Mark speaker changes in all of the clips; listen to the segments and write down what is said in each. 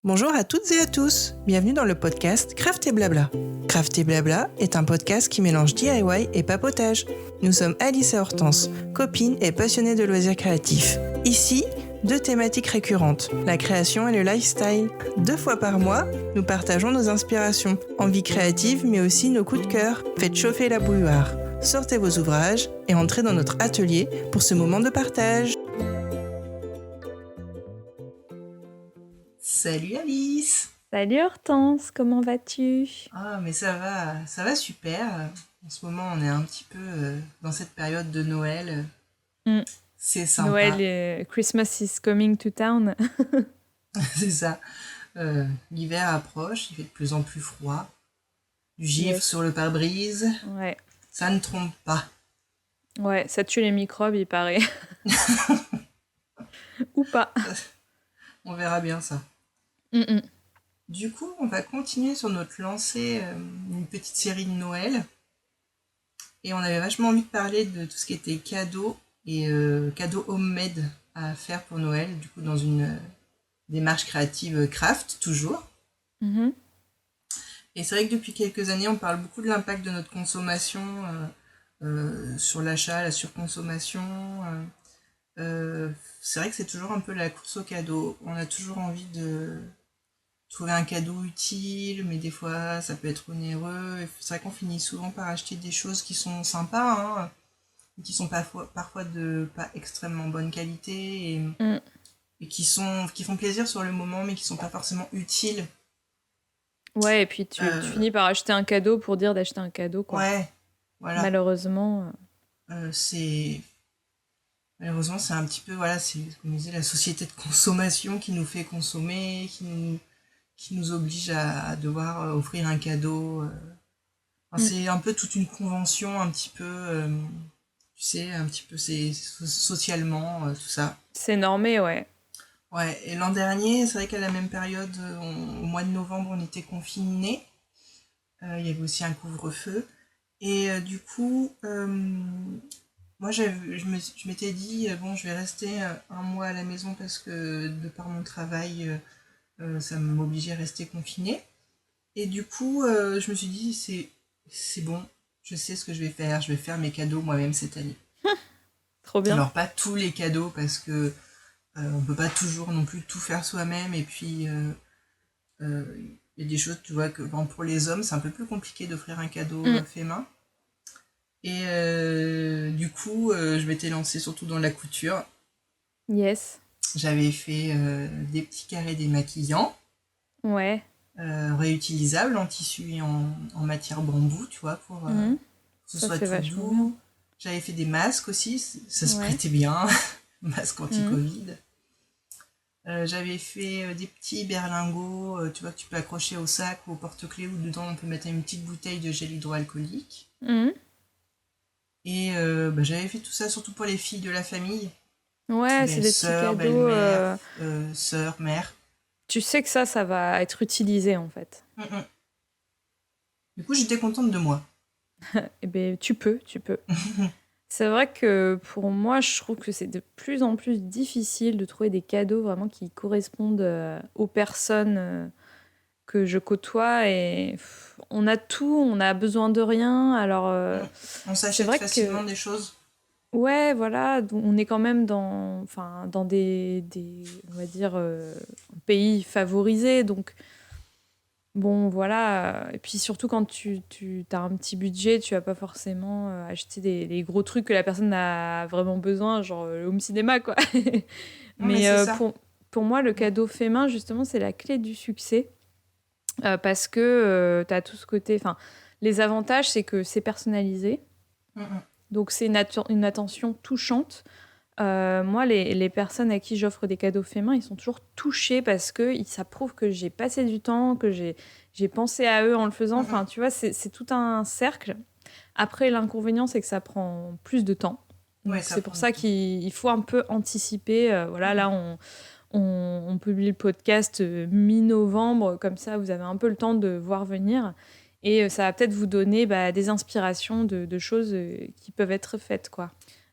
Speaker 1: Bonjour à toutes et à tous, bienvenue dans le podcast Craft et Blabla. Craft et Blabla est un podcast qui mélange DIY et papotage. Nous sommes Alice et Hortense, copines et passionnées de loisirs créatifs. Ici, 2 thématiques récurrentes, la création et le lifestyle. 2 fois par mois, nous partageons nos inspirations, envies créatives mais aussi nos coups de cœur. Faites chauffer la bouilloire, sortez vos ouvrages et entrez dans notre atelier pour ce moment de partage. Salut Alice!
Speaker 2: Salut Hortense, comment vas-tu?
Speaker 1: Ah mais ça va super. En ce moment on est un petit peu dans cette période de Noël.
Speaker 2: Mm.
Speaker 1: C'est sympa.
Speaker 2: Noël, Christmas is coming to town.
Speaker 1: C'est ça. L'hiver approche, il fait de plus en plus froid. Du givre
Speaker 2: Yes.
Speaker 1: sur le pare-brise,
Speaker 2: Ouais.
Speaker 1: ça ne trompe pas.
Speaker 2: Ouais, ça tue les microbes, il paraît. Ou pas.
Speaker 1: On verra bien ça.
Speaker 2: Mm-mm.
Speaker 1: Du coup, on va continuer sur notre lancée, une petite série de Noël. Et on avait vachement envie de parler de tout ce qui était cadeaux et cadeaux homemade à faire pour Noël, du coup dans une démarche créative craft toujours.
Speaker 2: Mhm.
Speaker 1: Et c'est vrai que depuis quelques années, on parle beaucoup de l'impact de notre consommation sur l'achat, la surconsommation. C'est vrai que c'est toujours un peu la course au cadeau. On a toujours envie de trouver un cadeau utile, mais des fois ça peut être onéreux. Et c'est vrai qu'on finit souvent par acheter des choses qui sont sympas, hein, qui sont parfois de pas extrêmement bonne qualité
Speaker 2: Mm.
Speaker 1: et qui font plaisir sur le moment, mais qui sont pas forcément utiles.
Speaker 2: Ouais, et puis tu finis par acheter un cadeau pour dire d'acheter un cadeau, quoi.
Speaker 1: Ouais, voilà.
Speaker 2: Malheureusement.
Speaker 1: Malheureusement, c'est un petit peu, voilà, c'est comme je disais, la société de consommation qui nous fait consommer, qui nous oblige à devoir offrir un cadeau. Enfin, c'est un peu toute une convention, un petit peu, tu sais, un petit peu c'est socialement, tout ça.
Speaker 2: C'est normé, ouais.
Speaker 1: Ouais, et l'an dernier, c'est vrai qu'à la même période, au mois de novembre, on était confinés. Il y avait aussi un couvre-feu. Et du coup, moi, je m'étais dit, bon, je vais rester un mois à la maison parce que de par mon travail, ça m'obligeait à rester confinée. Et du coup, je me suis dit, c'est bon, je sais ce que je vais faire mes cadeaux moi-même cette année.
Speaker 2: Trop bien.
Speaker 1: Alors, pas tous les cadeaux parce que on peut pas toujours non plus tout faire soi-même. Et puis, il y a des choses, tu vois, que bon, pour les hommes, c'est un peu plus compliqué d'offrir un cadeau fait main. Et du coup, je m'étais lancée surtout dans la couture.
Speaker 2: Yes.
Speaker 1: J'avais fait des petits carrés démaquillants,
Speaker 2: Ouais.
Speaker 1: réutilisables en tissu et en matière bambou, tu vois, pour que ce
Speaker 2: Ça,
Speaker 1: soit
Speaker 2: c'est
Speaker 1: tout
Speaker 2: vachement
Speaker 1: doux.
Speaker 2: bien.
Speaker 1: J'avais fait des masques aussi, ça se
Speaker 2: Ouais.
Speaker 1: prêtait bien, masques anti-Covid. J'avais fait des petits berlingots, tu vois, que tu peux accrocher au sac ou au porte-clés, ou dedans on peut mettre une petite bouteille de gel hydroalcoolique.
Speaker 2: Mhm.
Speaker 1: Et j'avais fait tout ça surtout pour les filles de la famille.
Speaker 2: Ouais, c'est des petits
Speaker 1: Belle-sœur,
Speaker 2: cadeaux.
Speaker 1: belle-mère, sœur, mère.
Speaker 2: Tu sais que ça va être utilisé, en fait.
Speaker 1: Mm. Du coup, j'étais contente de moi.
Speaker 2: Eh ben, tu peux. C'est vrai que pour moi, je trouve que c'est de plus en plus difficile de trouver des cadeaux vraiment qui correspondent aux personnes que je côtoie. Et on a tout, on a besoin de rien. Alors,
Speaker 1: On
Speaker 2: c'est
Speaker 1: s'achète
Speaker 2: vrai
Speaker 1: facilement
Speaker 2: que,
Speaker 1: des choses.
Speaker 2: ouais, voilà, on est quand même dans des on va dire, pays favorisés. Donc, bon, voilà. Et puis surtout, quand tu as un petit budget, tu vas pas forcément acheter les gros trucs que la personne a vraiment besoin, genre le home cinéma, quoi.
Speaker 1: Non, mais
Speaker 2: Mais
Speaker 1: c'est ça.
Speaker 2: pour moi, le cadeau fait main, justement, c'est la clé du succès. Parce que tu as tout ce côté... Enfin, les avantages, c'est que c'est personnalisé. Donc, c'est une attention touchante. Moi, les personnes à qui j'offre des cadeaux faits main, ils sont toujours touchés parce que ça prouve que j'ai passé du temps, que j'ai pensé à eux en le faisant. Enfin, tu vois, c'est tout un cercle. Après, l'inconvénient, c'est que ça prend plus de temps. Donc,
Speaker 1: Ouais,
Speaker 2: c'est pour ça qu'il faut un peu anticiper. Voilà, là, on publie le podcast mi-novembre. Comme ça, vous avez un peu le temps de voir venir. Et ça va peut-être vous donner des inspirations de choses qui peuvent être faites, quoi.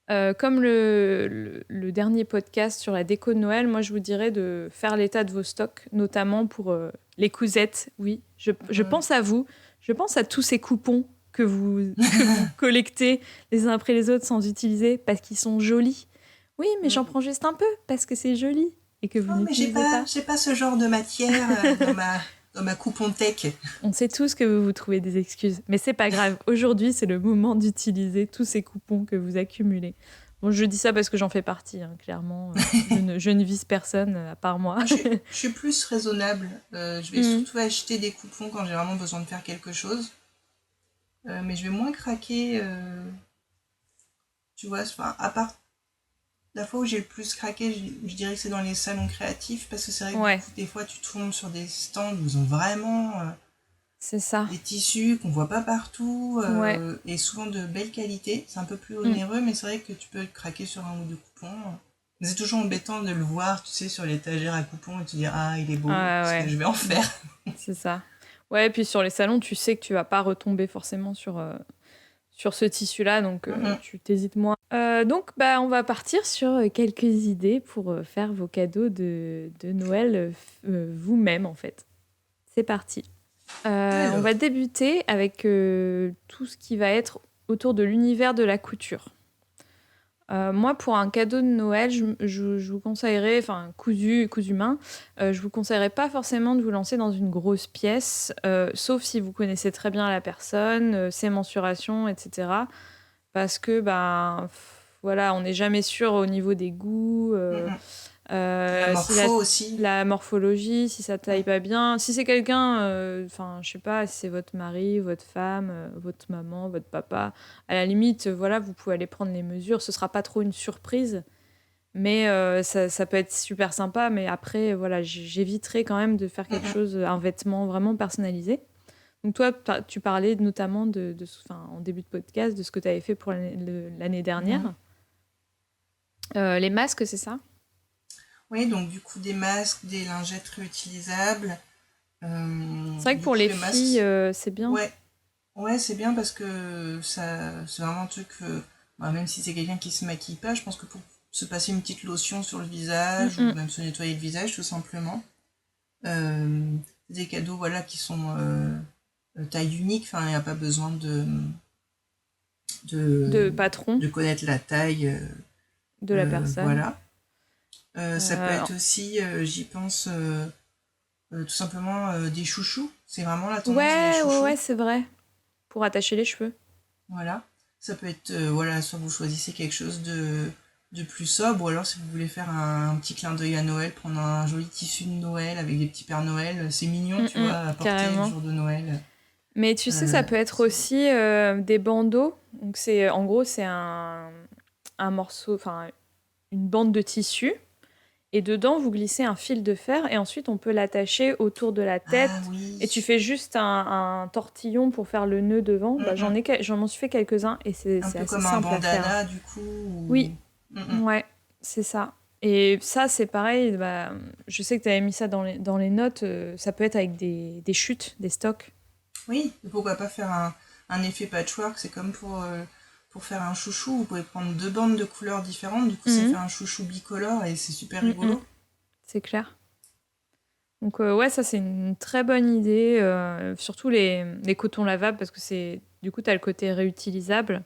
Speaker 2: Comme le dernier podcast sur la déco de Noël, moi je vous dirais de faire l'état de vos stocks, notamment pour les cousettes. Oui, je pense à vous, je pense à tous ces coupons que vous collectez les uns après les autres sans utiliser parce qu'ils sont jolis. Oui, mais j'en prends juste un peu parce que c'est joli et que vous
Speaker 1: Oh, mais
Speaker 2: n'utilisez pas.
Speaker 1: j'ai pas ce genre de matière dans ma coupon tech.
Speaker 2: On sait tous que vous trouvez des excuses, mais c'est pas grave. Aujourd'hui, c'est le moment d'utiliser tous ces coupons que vous accumulez. Bon, je dis ça parce que j'en fais partie, hein, clairement. Je ne vise personne à part moi.
Speaker 1: Je suis plus raisonnable. Je vais surtout acheter des coupons quand j'ai vraiment besoin de faire quelque chose. Mais je vais moins craquer. Tu vois, à part la fois où j'ai le plus craqué, je dirais que c'est dans les salons créatifs. Parce que c'est vrai que
Speaker 2: Ouais,
Speaker 1: des fois, tu tombes sur des stands où ils ont vraiment
Speaker 2: c'est ça.
Speaker 1: des tissus qu'on voit pas partout.
Speaker 2: Ouais.
Speaker 1: Et souvent de belle qualité. C'est un peu plus onéreux, mais c'est vrai que tu peux craquer sur un ou deux coupons. Mais c'est toujours embêtant de le voir, tu sais, sur l'étagère à coupons et te dire ah, il est beau,
Speaker 2: Ah
Speaker 1: qu'est-ce que
Speaker 2: ouais,
Speaker 1: je vais en faire?
Speaker 2: c'est ça. Ouais, et puis sur les salons, tu sais que tu vas pas retomber forcément sur ce tissu-là, donc tu t'hésites moins. Donc, bah, on va partir sur quelques idées pour faire vos cadeaux de Noël vous-même, en fait. C'est parti. On va débuter avec tout ce qui va être autour de l'univers de la couture. Moi, pour un cadeau de Noël, je vous conseillerais, enfin, cousu main, je vous conseillerais pas forcément de vous lancer dans une grosse pièce, sauf si vous connaissez très bien la personne, ses mensurations, etc. Parce que, ben, voilà, on n'est jamais sûr au niveau des goûts.
Speaker 1: La morpho aussi.
Speaker 2: La morphologie, si ça taille pas bien. Si c'est quelqu'un, enfin, je sais pas, si c'est votre mari, votre femme, votre maman, votre papa, à la limite, voilà, vous pouvez aller prendre les mesures. Ce sera pas trop une surprise, mais ça peut être super sympa. Mais après, voilà, j'éviterai quand même de faire quelque chose, un vêtement vraiment personnalisé. Donc toi, tu parlais notamment en début de podcast de ce que tu avais fait pour l'année dernière. Les masques, c'est ça?
Speaker 1: Oui, donc du coup des masques, des lingettes réutilisables.
Speaker 2: C'est vrai que pour les filles, c'est bien.
Speaker 1: Ouais, c'est bien parce que ça, c'est vraiment un truc. Même si c'est quelqu'un qui se maquille pas, je pense que pour se passer une petite lotion sur le visage ou même se nettoyer le visage tout simplement. Des cadeaux voilà qui sont taille unique. Enfin, il n'y a pas besoin
Speaker 2: De patron
Speaker 1: de connaître la taille.
Speaker 2: de la personne.
Speaker 1: Voilà. Ça peut être aussi, j'y pense, tout simplement des chouchous. C'est vraiment la tendance des chouchous.
Speaker 2: Ouais, c'est vrai. Pour attacher les cheveux.
Speaker 1: Voilà. Ça peut être, voilà, soit vous choisissez quelque chose de plus sobre, ou alors si vous voulez faire un petit clin d'œil à Noël, prendre un joli tissu de Noël avec des petits Pères Noël, c'est mignon, tu vois, à porter
Speaker 2: carrément.
Speaker 1: le jour de Noël.
Speaker 2: Mais tu sais, ça peut être aussi des bandeaux. Donc en gros, c'est un morceau, enfin une bande de tissu. Et dedans, vous glissez un fil de fer et ensuite on peut l'attacher autour de la tête.
Speaker 1: Ah oui.
Speaker 2: Et tu fais juste un tortillon pour faire le nœud devant. Bah, j'en suis fait quelques-uns et c'est assez
Speaker 1: peu comme
Speaker 2: simple
Speaker 1: un
Speaker 2: à faire.
Speaker 1: bandana du coup.
Speaker 2: Oui, ouais, c'est ça. Et ça, c'est pareil. Bah, je sais que tu avais mis ça dans les notes. Ça peut être avec des chutes, des stocks.
Speaker 1: Oui, pourquoi pas faire un effet patchwork. C'est comme pour faire un chouchou. Vous pouvez prendre deux bandes de couleurs différentes. Du coup, ça fait un chouchou bicolore et c'est super rigolo.
Speaker 2: C'est clair. Donc ouais, ça c'est une très bonne idée. Surtout les cotons lavables parce que du coup, tu as le côté réutilisable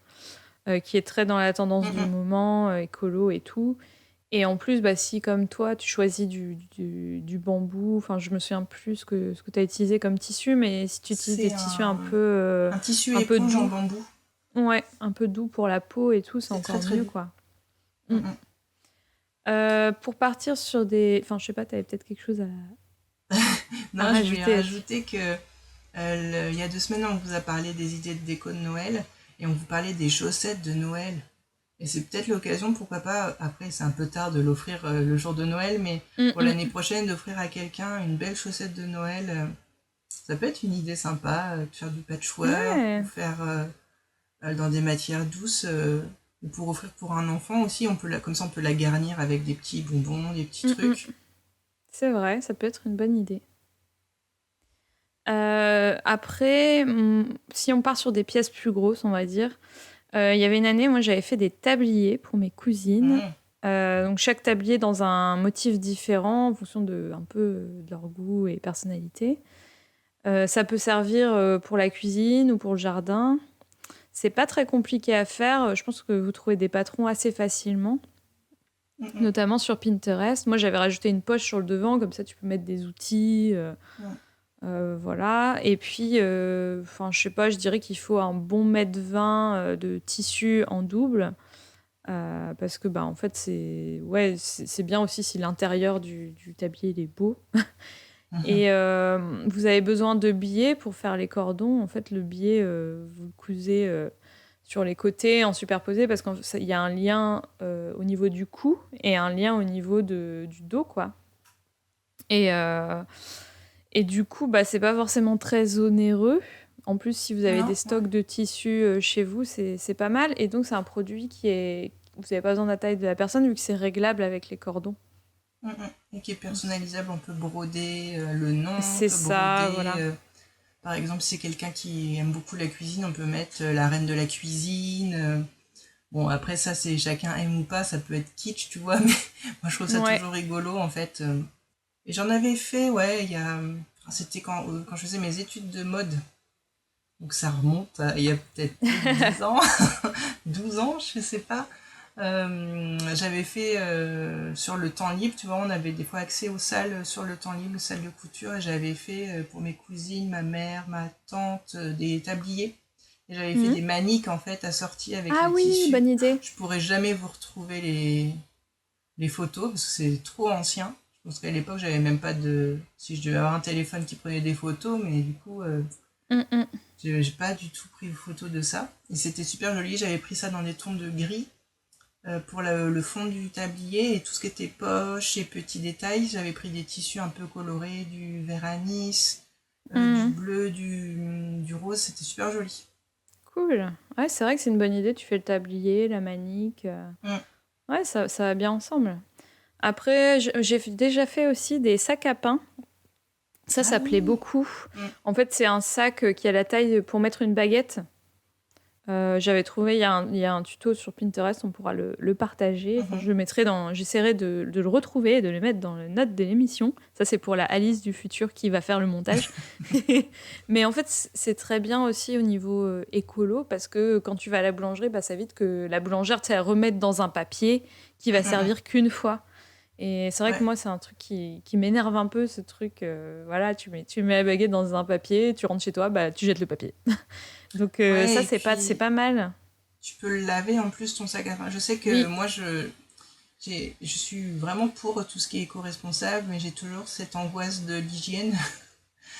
Speaker 2: qui est très dans la tendance du moment, écolo et tout. Et en plus, bah, si comme toi, tu choisis du bambou, enfin, je me souviens plus ce que tu as utilisé comme tissu, mais si tu utilises des tissus un peu
Speaker 1: un tissu
Speaker 2: un peu
Speaker 1: éponge
Speaker 2: doux,
Speaker 1: en bambou.
Speaker 2: Ouais, un peu doux pour la peau et tout, c'est encore
Speaker 1: très, très
Speaker 2: mieux,
Speaker 1: doux.
Speaker 2: quoi. Pour partir sur enfin, je sais pas, tu avais peut-être quelque chose à
Speaker 1: Non,
Speaker 2: à
Speaker 1: je voulais rajouter que il y a 2 semaines, on vous a parlé des idées de déco de Noël et on vous parlait des chaussettes de Noël. Et c'est peut-être l'occasion, pourquoi pas, après c'est un peu tard de l'offrir le jour de Noël, mais pour l'année prochaine, d'offrir à quelqu'un une belle chaussette de Noël, ça peut être une idée sympa, de faire du patchwork, ou faire dans des matières douces, ou pour offrir pour un enfant aussi, comme ça on peut la garnir avec des petits bonbons, des petits trucs.
Speaker 2: C'est vrai, ça peut être une bonne idée. Après, si on part sur des pièces plus grosses, on va dire, Il y avait une année, moi, j'avais fait des tabliers pour mes cousines.
Speaker 1: Mmh.
Speaker 2: Donc, chaque tablier dans un motif différent en fonction un peu de leur goût et personnalité. Ça peut servir pour la cuisine ou pour le jardin. C'est pas très compliqué à faire. Je pense que vous trouvez des patrons assez facilement, notamment sur Pinterest. Moi, j'avais rajouté une poche sur le devant, comme ça, tu peux mettre des outils. Voilà. Et puis, je sais pas, je dirais qu'il faut un bon 1,20 m de tissu en double. Parce que, en fait, c'est bien aussi si l'intérieur du tablier il est beau. Et vous avez besoin de biais pour faire les cordons. En fait, le biais, vous le cousez sur les côtés en superposé parce qu'il y a un lien au niveau du cou et un lien au niveau du dos, quoi. Et du coup, c'est pas forcément très onéreux. En plus, si vous avez des stocks de tissus chez vous, c'est pas mal. Et donc, c'est un produit vous n'avez pas besoin de la taille de la personne vu que c'est réglable avec les cordons.
Speaker 1: Et qui est personnalisable, on peut broder le nom,
Speaker 2: c'est
Speaker 1: on peut
Speaker 2: ça,
Speaker 1: broder,
Speaker 2: voilà.
Speaker 1: Par exemple, si c'est quelqu'un qui aime beaucoup la cuisine, on peut mettre la reine de la cuisine. Bon, après ça, c'est chacun aime ou pas, ça peut être kitsch, tu vois, mais moi je trouve ça toujours rigolo en fait. Et j'en avais fait, c'était quand je faisais mes études de mode. Donc ça remonte il y a peut-être plus de 10 ans, 12 ans, je sais pas. J'avais fait sur le temps libre, tu vois, on avait des fois accès aux salles sur le temps libre, aux salles de couture, et j'avais fait pour mes cousines, ma mère, ma tante, des tabliers. Et j'avais fait des maniques en fait assorties avec le tissu.
Speaker 2: Bonne idée.
Speaker 1: Je pourrais jamais vous retrouver les photos parce que c'est trop ancien. Je pense qu'à l'époque j'avais même pas si je devais avoir un téléphone qui prenait des photos, mais du coup j'ai pas du tout pris de photos de ça. Et c'était super joli, j'avais pris ça dans des tons de gris. Pour le fond du tablier et tout ce qui était poche et petits détails, j'avais pris des tissus un peu colorés, du vert anis, du bleu, du rose, c'était super joli.
Speaker 2: Cool. Ouais, c'est vrai que c'est une bonne idée, tu fais le tablier, la manique. Ouais, ça va bien ensemble. Après, j'ai déjà fait aussi des sacs à pain. Ça plaît beaucoup. En fait, c'est un sac qui a la taille pour mettre une baguette. J'avais trouvé, il y a un tuto sur Pinterest, on pourra le partager. Enfin, j'essaierai de le retrouver et de le mettre dans les notes de l'émission. Ça, c'est pour la Alice du futur qui va faire le montage. Mais en fait, c'est très bien aussi au niveau écolo parce que quand tu vas à la boulangerie, ça évite que la boulangère elle remette dans un papier qui va servir qu'une fois. Et c'est vrai que moi, c'est un truc qui m'énerve un peu, ce truc. Voilà, tu mets la baguette dans un papier, tu rentres chez toi, tu jettes le papier. Donc ça, c'est pas mal.
Speaker 1: Tu peux le laver en plus, ton sac à pain. Je sais que moi, je suis vraiment pour tout ce qui est éco-responsable, mais j'ai toujours cette angoisse de l'hygiène.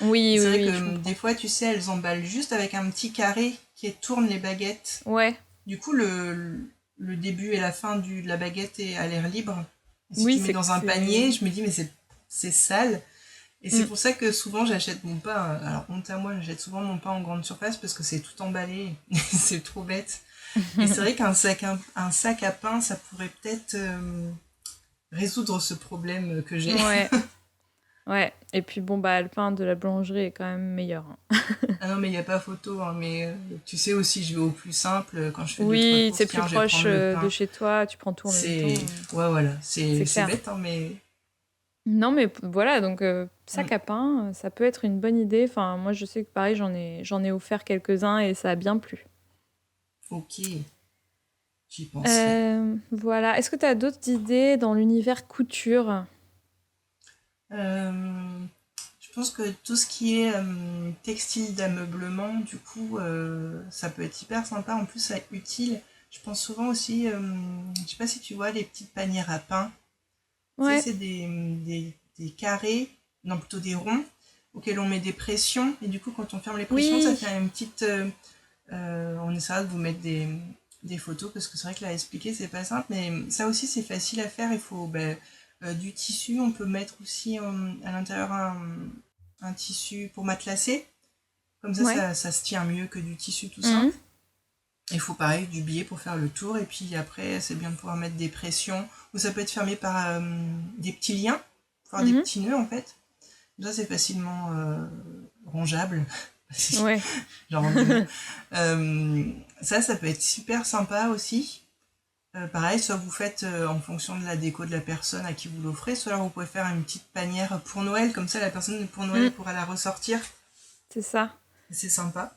Speaker 2: Oui,
Speaker 1: c'est vrai que des fois, tu sais, elles emballent juste avec un petit carré qui tourne les baguettes.
Speaker 2: Ouais.
Speaker 1: Du coup, le début et la fin de la baguette est à l'air libre. Et si tu mets dans un panier, je me dis, mais c'est sale. Et c'est pour ça que souvent j'achète mon pain, alors honte à moi, j'achète souvent mon pain en grande surface parce que c'est tout emballé, c'est trop bête. Et c'est vrai qu'un sac à pain, ça pourrait peut-être résoudre ce problème que j'ai.
Speaker 2: Ouais, et puis le pain de la boulangerie est quand même meilleur.
Speaker 1: Ah non, mais il n'y a pas photo, hein, mais tu sais aussi, je vais au plus simple quand je fais 2-3 courses.
Speaker 2: C'est plus proche de chez toi, tu prends tout en même temps.
Speaker 1: Ouais, voilà, c'est bête, hein, mais...
Speaker 2: Non, mais voilà, donc sac à pain, ça peut être une bonne idée. Enfin, moi, je sais que pareil, j'en ai offert quelques-uns et ça a bien plu.
Speaker 1: Ok, j'y pensais.
Speaker 2: Voilà, est-ce que tu as d'autres idées dans l'univers couture ?
Speaker 1: Je pense que tout ce qui est textile d'ameublement, du coup, ça peut être hyper sympa. En plus, c'est utile. Je pense souvent aussi, je sais pas si tu vois les petites panières à pain.
Speaker 2: Ouais.
Speaker 1: Tu sais, c'est des carrés, non plutôt des ronds, auxquels on met des pressions. Et du coup, quand on ferme les pressions, ça fait une petite... on essaiera de vous mettre des photos parce que c'est vrai que là, expliquer, c'est pas simple. Mais ça aussi, c'est facile à faire. Il faut du tissu. On peut mettre aussi à l'intérieur un tissu pour matelassé. Comme ça, ça se tient mieux que du tissu tout simple. Il faut pareil du biais pour faire le tour. Et puis après, c'est bien de pouvoir mettre des pressions. Ou ça peut être fermé par des petits liens, des petits nœuds en fait. Ça, c'est facilement rangeable.
Speaker 2: Ouais.
Speaker 1: Genre, ça peut être super sympa aussi. Pareil, soit vous faites en fonction de la déco de la personne à qui vous l'offrez, soit alors vous pouvez faire une petite panière pour Noël, comme ça la personne pour Noël pourra la ressortir.
Speaker 2: C'est ça.
Speaker 1: C'est sympa.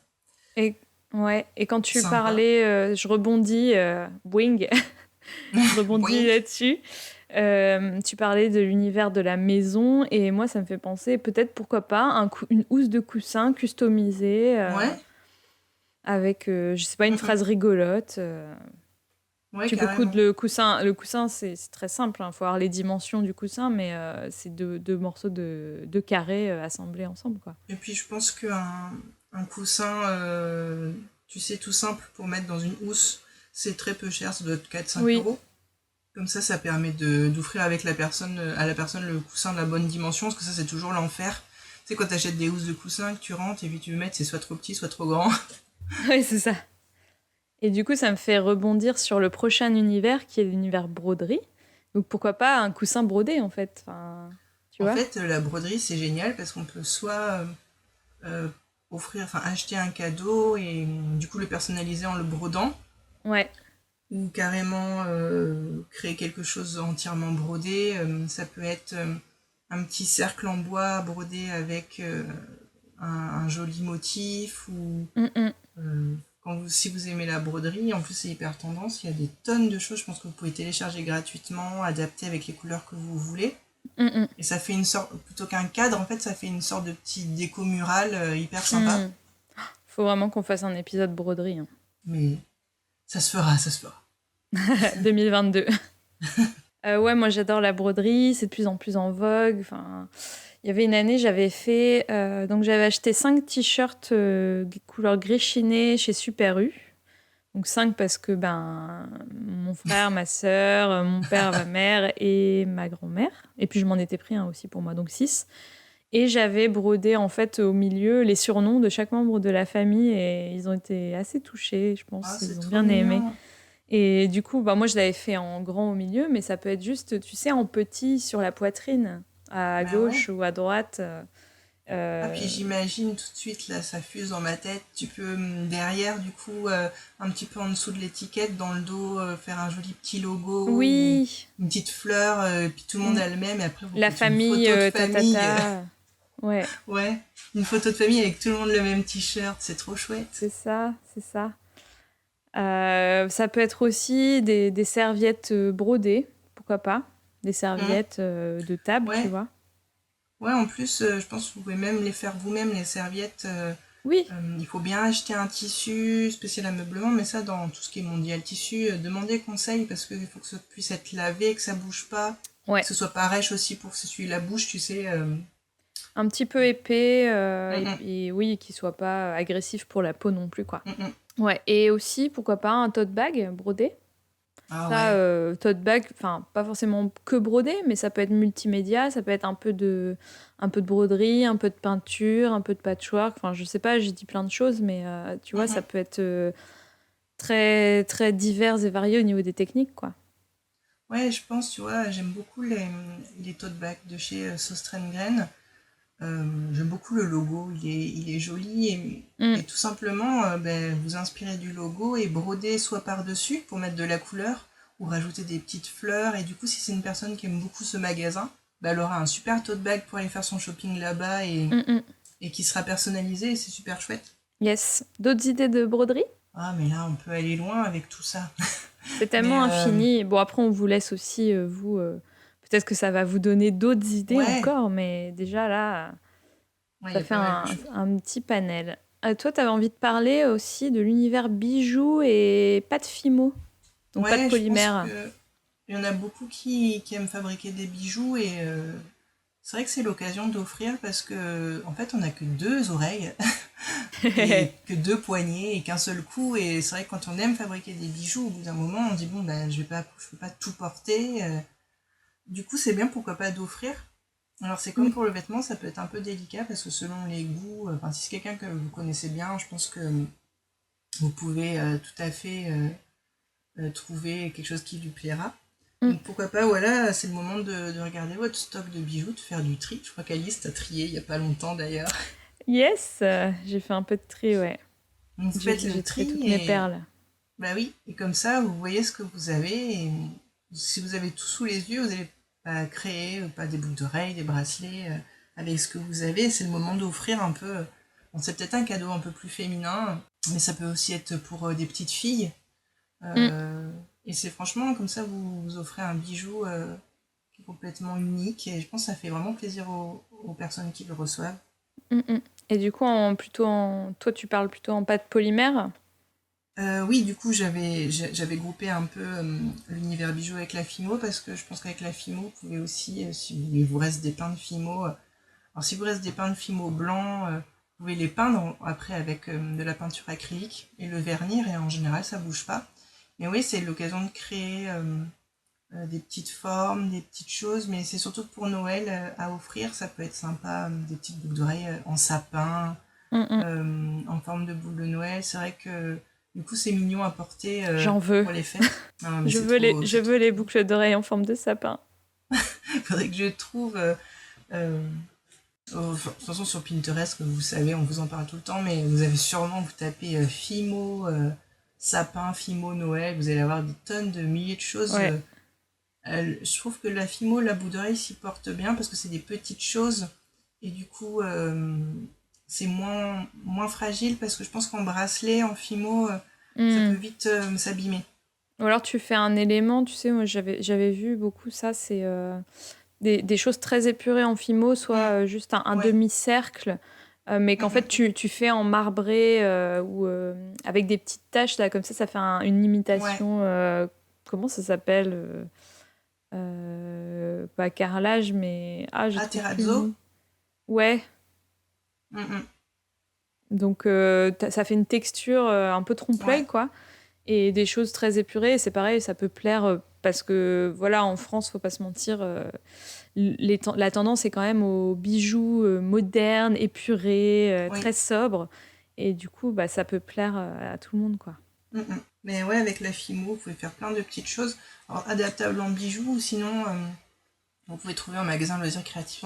Speaker 2: Et, ouais. Et quand tu
Speaker 1: Sympa.
Speaker 2: parlais, je rebondis, wing, je rebondis
Speaker 1: Boing.
Speaker 2: là-dessus. Tu parlais de l'univers de la maison et moi ça me fait penser peut-être pourquoi pas une housse de coussin customisée
Speaker 1: Ouais.
Speaker 2: avec je sais pas une phrase rigolote.
Speaker 1: Ouais,
Speaker 2: Tu peux
Speaker 1: carrément.
Speaker 2: coudre le coussin. Le coussin c'est très simple, il faut avoir les dimensions du coussin mais c'est deux morceaux de carrés assemblés ensemble quoi.
Speaker 1: Et puis je pense qu'un un coussin, tu sais, tout simple pour mettre dans une housse, c'est très peu cher, ça doit être 4-5
Speaker 2: Oui,
Speaker 1: euros. Comme ça permet d'offrir avec la personne, à la personne le coussin de la bonne dimension, parce que ça c'est toujours l'enfer. Tu sais, quand t'achètes des housses de coussin que tu rentres et puis tu veux mettre, c'est soit trop petit, soit trop grand.
Speaker 2: oui c'est ça. Et du coup, ça me fait rebondir sur le prochain univers qui est l'univers broderie. Donc pourquoi pas un coussin brodé en fait, tu
Speaker 1: En
Speaker 2: vois?
Speaker 1: fait, la broderie c'est génial parce qu'on peut soit euh, acheter un cadeau et du coup le personnaliser en le brodant,
Speaker 2: Ouais.
Speaker 1: ou carrément créer quelque chose entièrement brodé. Ça peut être un petit cercle en bois brodé avec un joli motif, ou
Speaker 2: Mm, mm,
Speaker 1: si vous aimez la broderie, en plus c'est hyper tendance, il y a des tonnes de choses, je pense que vous pouvez télécharger gratuitement, adapter avec les couleurs que vous voulez.
Speaker 2: mm,
Speaker 1: Et ça fait une sorte, plutôt qu'un cadre, en fait, ça fait une sorte de petit déco mural hyper
Speaker 2: mm,
Speaker 1: sympa.
Speaker 2: mm. Faut vraiment qu'on fasse un épisode broderie.
Speaker 1: Mais ça se fera, ça se fera.
Speaker 2: 2022. Ouais, moi j'adore la broderie, c'est de plus en plus en vogue. Enfin, il y avait une année, j'avais fait. Donc j'avais acheté 5 t-shirts couleur gris chiné chez Super U. Donc 5 parce que mon frère, ma sœur, mon père, ma mère et ma grand-mère. Et puis je m'en étais pris un aussi pour moi, donc 6. Et j'avais brodé en fait au milieu les surnoms de chaque membre de la famille et ils ont été assez touchés, je
Speaker 1: Ah,
Speaker 2: pense.
Speaker 1: c'est
Speaker 2: Ils ont
Speaker 1: trop
Speaker 2: bien aimé.
Speaker 1: mignon.
Speaker 2: Et du coup, moi je l'avais fait en grand au milieu, mais ça peut être juste, tu sais, en petit sur la poitrine, à
Speaker 1: Bah ouais.
Speaker 2: gauche ou à droite.
Speaker 1: Ah, puis
Speaker 2: Euh,
Speaker 1: j'imagine tout de suite, là, ça fuse dans ma tête. Tu peux, derrière, du coup, un petit peu en dessous de l'étiquette, dans le dos, faire un joli petit logo ou
Speaker 2: Oui,
Speaker 1: une petite fleur, et puis tout le monde
Speaker 2: une-
Speaker 1: a le même, et après vous
Speaker 2: la
Speaker 1: faites une
Speaker 2: famille
Speaker 1: photo de famille.
Speaker 2: tatata. Ouais,
Speaker 1: Ouais, une photo de famille avec tout le monde le même t-shirt, c'est trop chouette.
Speaker 2: c'est ça, c'est ça. Ça peut être aussi des serviettes brodées, pourquoi pas? Des
Speaker 1: Hum,
Speaker 2: serviettes de table, tu
Speaker 1: Ouais,
Speaker 2: vois.
Speaker 1: ouais, en plus, je pense que vous pouvez même les faire vous-même, les serviettes.
Speaker 2: Oui,
Speaker 1: Il faut bien acheter un tissu spécial ameublement, mais ça, dans tout ce qui est mondial tissu, demandez conseil parce qu'il faut que ça puisse être lavé, que ça bouge pas, que
Speaker 2: ouais.
Speaker 1: ce soit pas rêche aussi pour s'essuyer la bouche, tu sais.
Speaker 2: Un petit peu épais
Speaker 1: Mm, mm,
Speaker 2: et oui, qui soit pas agressif pour la peau non plus, quoi.
Speaker 1: mm, mm.
Speaker 2: Ouais, et aussi, pourquoi pas, un tote bag brodé.
Speaker 1: Ah
Speaker 2: Ça,
Speaker 1: ouais.
Speaker 2: tote bag, enfin, pas forcément que brodé, mais ça peut être multimédia, ça peut être un peu de broderie, un peu de peinture, un peu de patchwork. Enfin, je sais pas, j'ai dit plein de choses, mais tu
Speaker 1: Mm,
Speaker 2: vois, ça
Speaker 1: mm.
Speaker 2: peut être très, très divers et variés au niveau des techniques, quoi.
Speaker 1: Ouais, je pense, tu vois, j'aime beaucoup les tote bags de chez Sostrengren. J'aime beaucoup le logo, il est joli,
Speaker 2: Mm.
Speaker 1: et tout simplement, vous inspirez du logo et brodez soit par-dessus pour mettre de la couleur, ou rajouter des petites fleurs. Et du coup, si c'est une personne qui aime beaucoup ce magasin, elle aura un super tote bag pour aller faire son shopping là-bas,
Speaker 2: Mm, mm.
Speaker 1: et qui sera personnalisé, et c'est super chouette.
Speaker 2: Yes. D'autres idées de broderie?
Speaker 1: Ah, mais là, on peut aller loin avec tout ça.
Speaker 2: C'est
Speaker 1: Mais
Speaker 2: tellement infini. Bon, après, on vous laisse aussi, vous, peut-être que ça va vous donner d'autres idées
Speaker 1: ouais,
Speaker 2: encore, mais déjà là,
Speaker 1: ouais, il y
Speaker 2: ça
Speaker 1: a
Speaker 2: fait
Speaker 1: pas mal de choses.
Speaker 2: un petit panel. Toi, tu avais envie de parler aussi de l'univers bijoux et pâte fimo, donc pâte
Speaker 1: Ouais, je pense
Speaker 2: polymère.
Speaker 1: que il y en a beaucoup qui aiment fabriquer des bijoux, et c'est vrai que c'est l'occasion d'offrir parce que en fait on a que deux oreilles et que deux poignets et qu'un seul cou, et c'est vrai que quand on aime fabriquer des bijoux, au bout d'un moment on dit bon je peux pas tout porter. Du coup c'est bien, pourquoi pas, d'offrir. Alors c'est comme
Speaker 2: Oui.
Speaker 1: pour le vêtement, ça peut être un peu délicat parce que selon les goûts, enfin si c'est quelqu'un que vous connaissez bien, je pense que vous pouvez tout à fait trouver quelque chose qui lui plaira.
Speaker 2: Mm.
Speaker 1: Donc pourquoi pas, voilà, c'est le moment de regarder votre stock de bijoux, de faire du tri. Je crois qu'Alice t'a trié il y a pas longtemps d'ailleurs.
Speaker 2: Yes, j'ai fait un peu de tri, ouais.
Speaker 1: Donc vous faites le
Speaker 2: J'ai
Speaker 1: tri
Speaker 2: trié toutes mes perles.
Speaker 1: bah oui, et comme ça vous voyez ce que vous avez et si vous avez tout sous les yeux, vous allez pas créer pas des boucles d'oreilles, des bracelets avec ce que vous avez. C'est le moment d'offrir un peu. Bon, c'est peut-être un cadeau un peu plus féminin, mais ça peut aussi être pour des petites filles.
Speaker 2: Mm,
Speaker 1: Et c'est franchement comme ça vous offrez un bijou qui est complètement unique et je pense que ça fait vraiment plaisir aux personnes qui le reçoivent.
Speaker 2: mm, mm. Et du coup, toi, tu parles plutôt en pâte polymère?
Speaker 1: Oui, du coup, j'avais groupé un peu l'univers bijoux avec la Fimo parce que je pense qu'avec la Fimo, vous pouvez aussi, si il vous reste des pains de Fimo, alors si vous reste des pains de Fimo blancs, vous pouvez les peindre après avec de la peinture acrylique et le vernir et en général ça bouge pas. Mais oui, c'est l'occasion de créer des petites formes, des petites choses, mais c'est surtout pour Noël à offrir. Ça peut être sympa, des petites boucles d'oreilles en sapin,
Speaker 2: Mm, mm.
Speaker 1: en forme de boule de Noël. C'est vrai que du coup c'est mignon à porter
Speaker 2: J'en veux.
Speaker 1: pour les fêtes. Ah, mais
Speaker 2: Je veux les boucles d'oreilles en forme de sapin.
Speaker 1: faudrait que je trouve. De toute façon sur Pinterest, que vous savez, on vous en parle tout le temps, mais vous avez sûrement vous tapez Fimo sapin, Fimo Noël, vous allez avoir des tonnes de milliers de choses.
Speaker 2: Ouais.
Speaker 1: Je trouve que la Fimo, la bout d'oreille s'y porte bien parce que c'est des petites choses et du coup c'est moins fragile parce que je pense qu'en bracelet, en Fimo, ça peut
Speaker 2: Mm.
Speaker 1: vite s'abîmer.
Speaker 2: Ou alors tu fais un élément, tu sais, moi j'avais vu beaucoup ça, c'est des choses très épurées en fimo, soit
Speaker 1: Mm,
Speaker 2: juste un
Speaker 1: ouais.
Speaker 2: demi-cercle, mais
Speaker 1: Mm,
Speaker 2: qu'en fait tu fais en marbré ou avec des petites taches, là, comme ça fait une
Speaker 1: ouais.
Speaker 2: imitation, comment ça s'appelle pas carrelage, mais... Ah, je
Speaker 1: Ah,
Speaker 2: trouve plus le
Speaker 1: terrazzo.
Speaker 2: mot. Ouais,
Speaker 1: Mm, mm,
Speaker 2: donc ça fait une texture un peu trompe-l'œil,
Speaker 1: ouais.
Speaker 2: quoi. Et des choses très épurées, c'est pareil, ça peut plaire parce que, voilà, en France, faut pas se mentir, la tendance est quand même aux bijoux modernes, épurés,
Speaker 1: Oui.
Speaker 2: très sobres. Et du coup, bah, ça peut plaire à tout le monde, quoi.
Speaker 1: Mm, mm. Mais ouais, avec la Fimo, vous pouvez faire plein de petites choses. Alors, adaptables en bijoux, ou sinon, vous pouvez trouver en magasin Loisirs Créatifs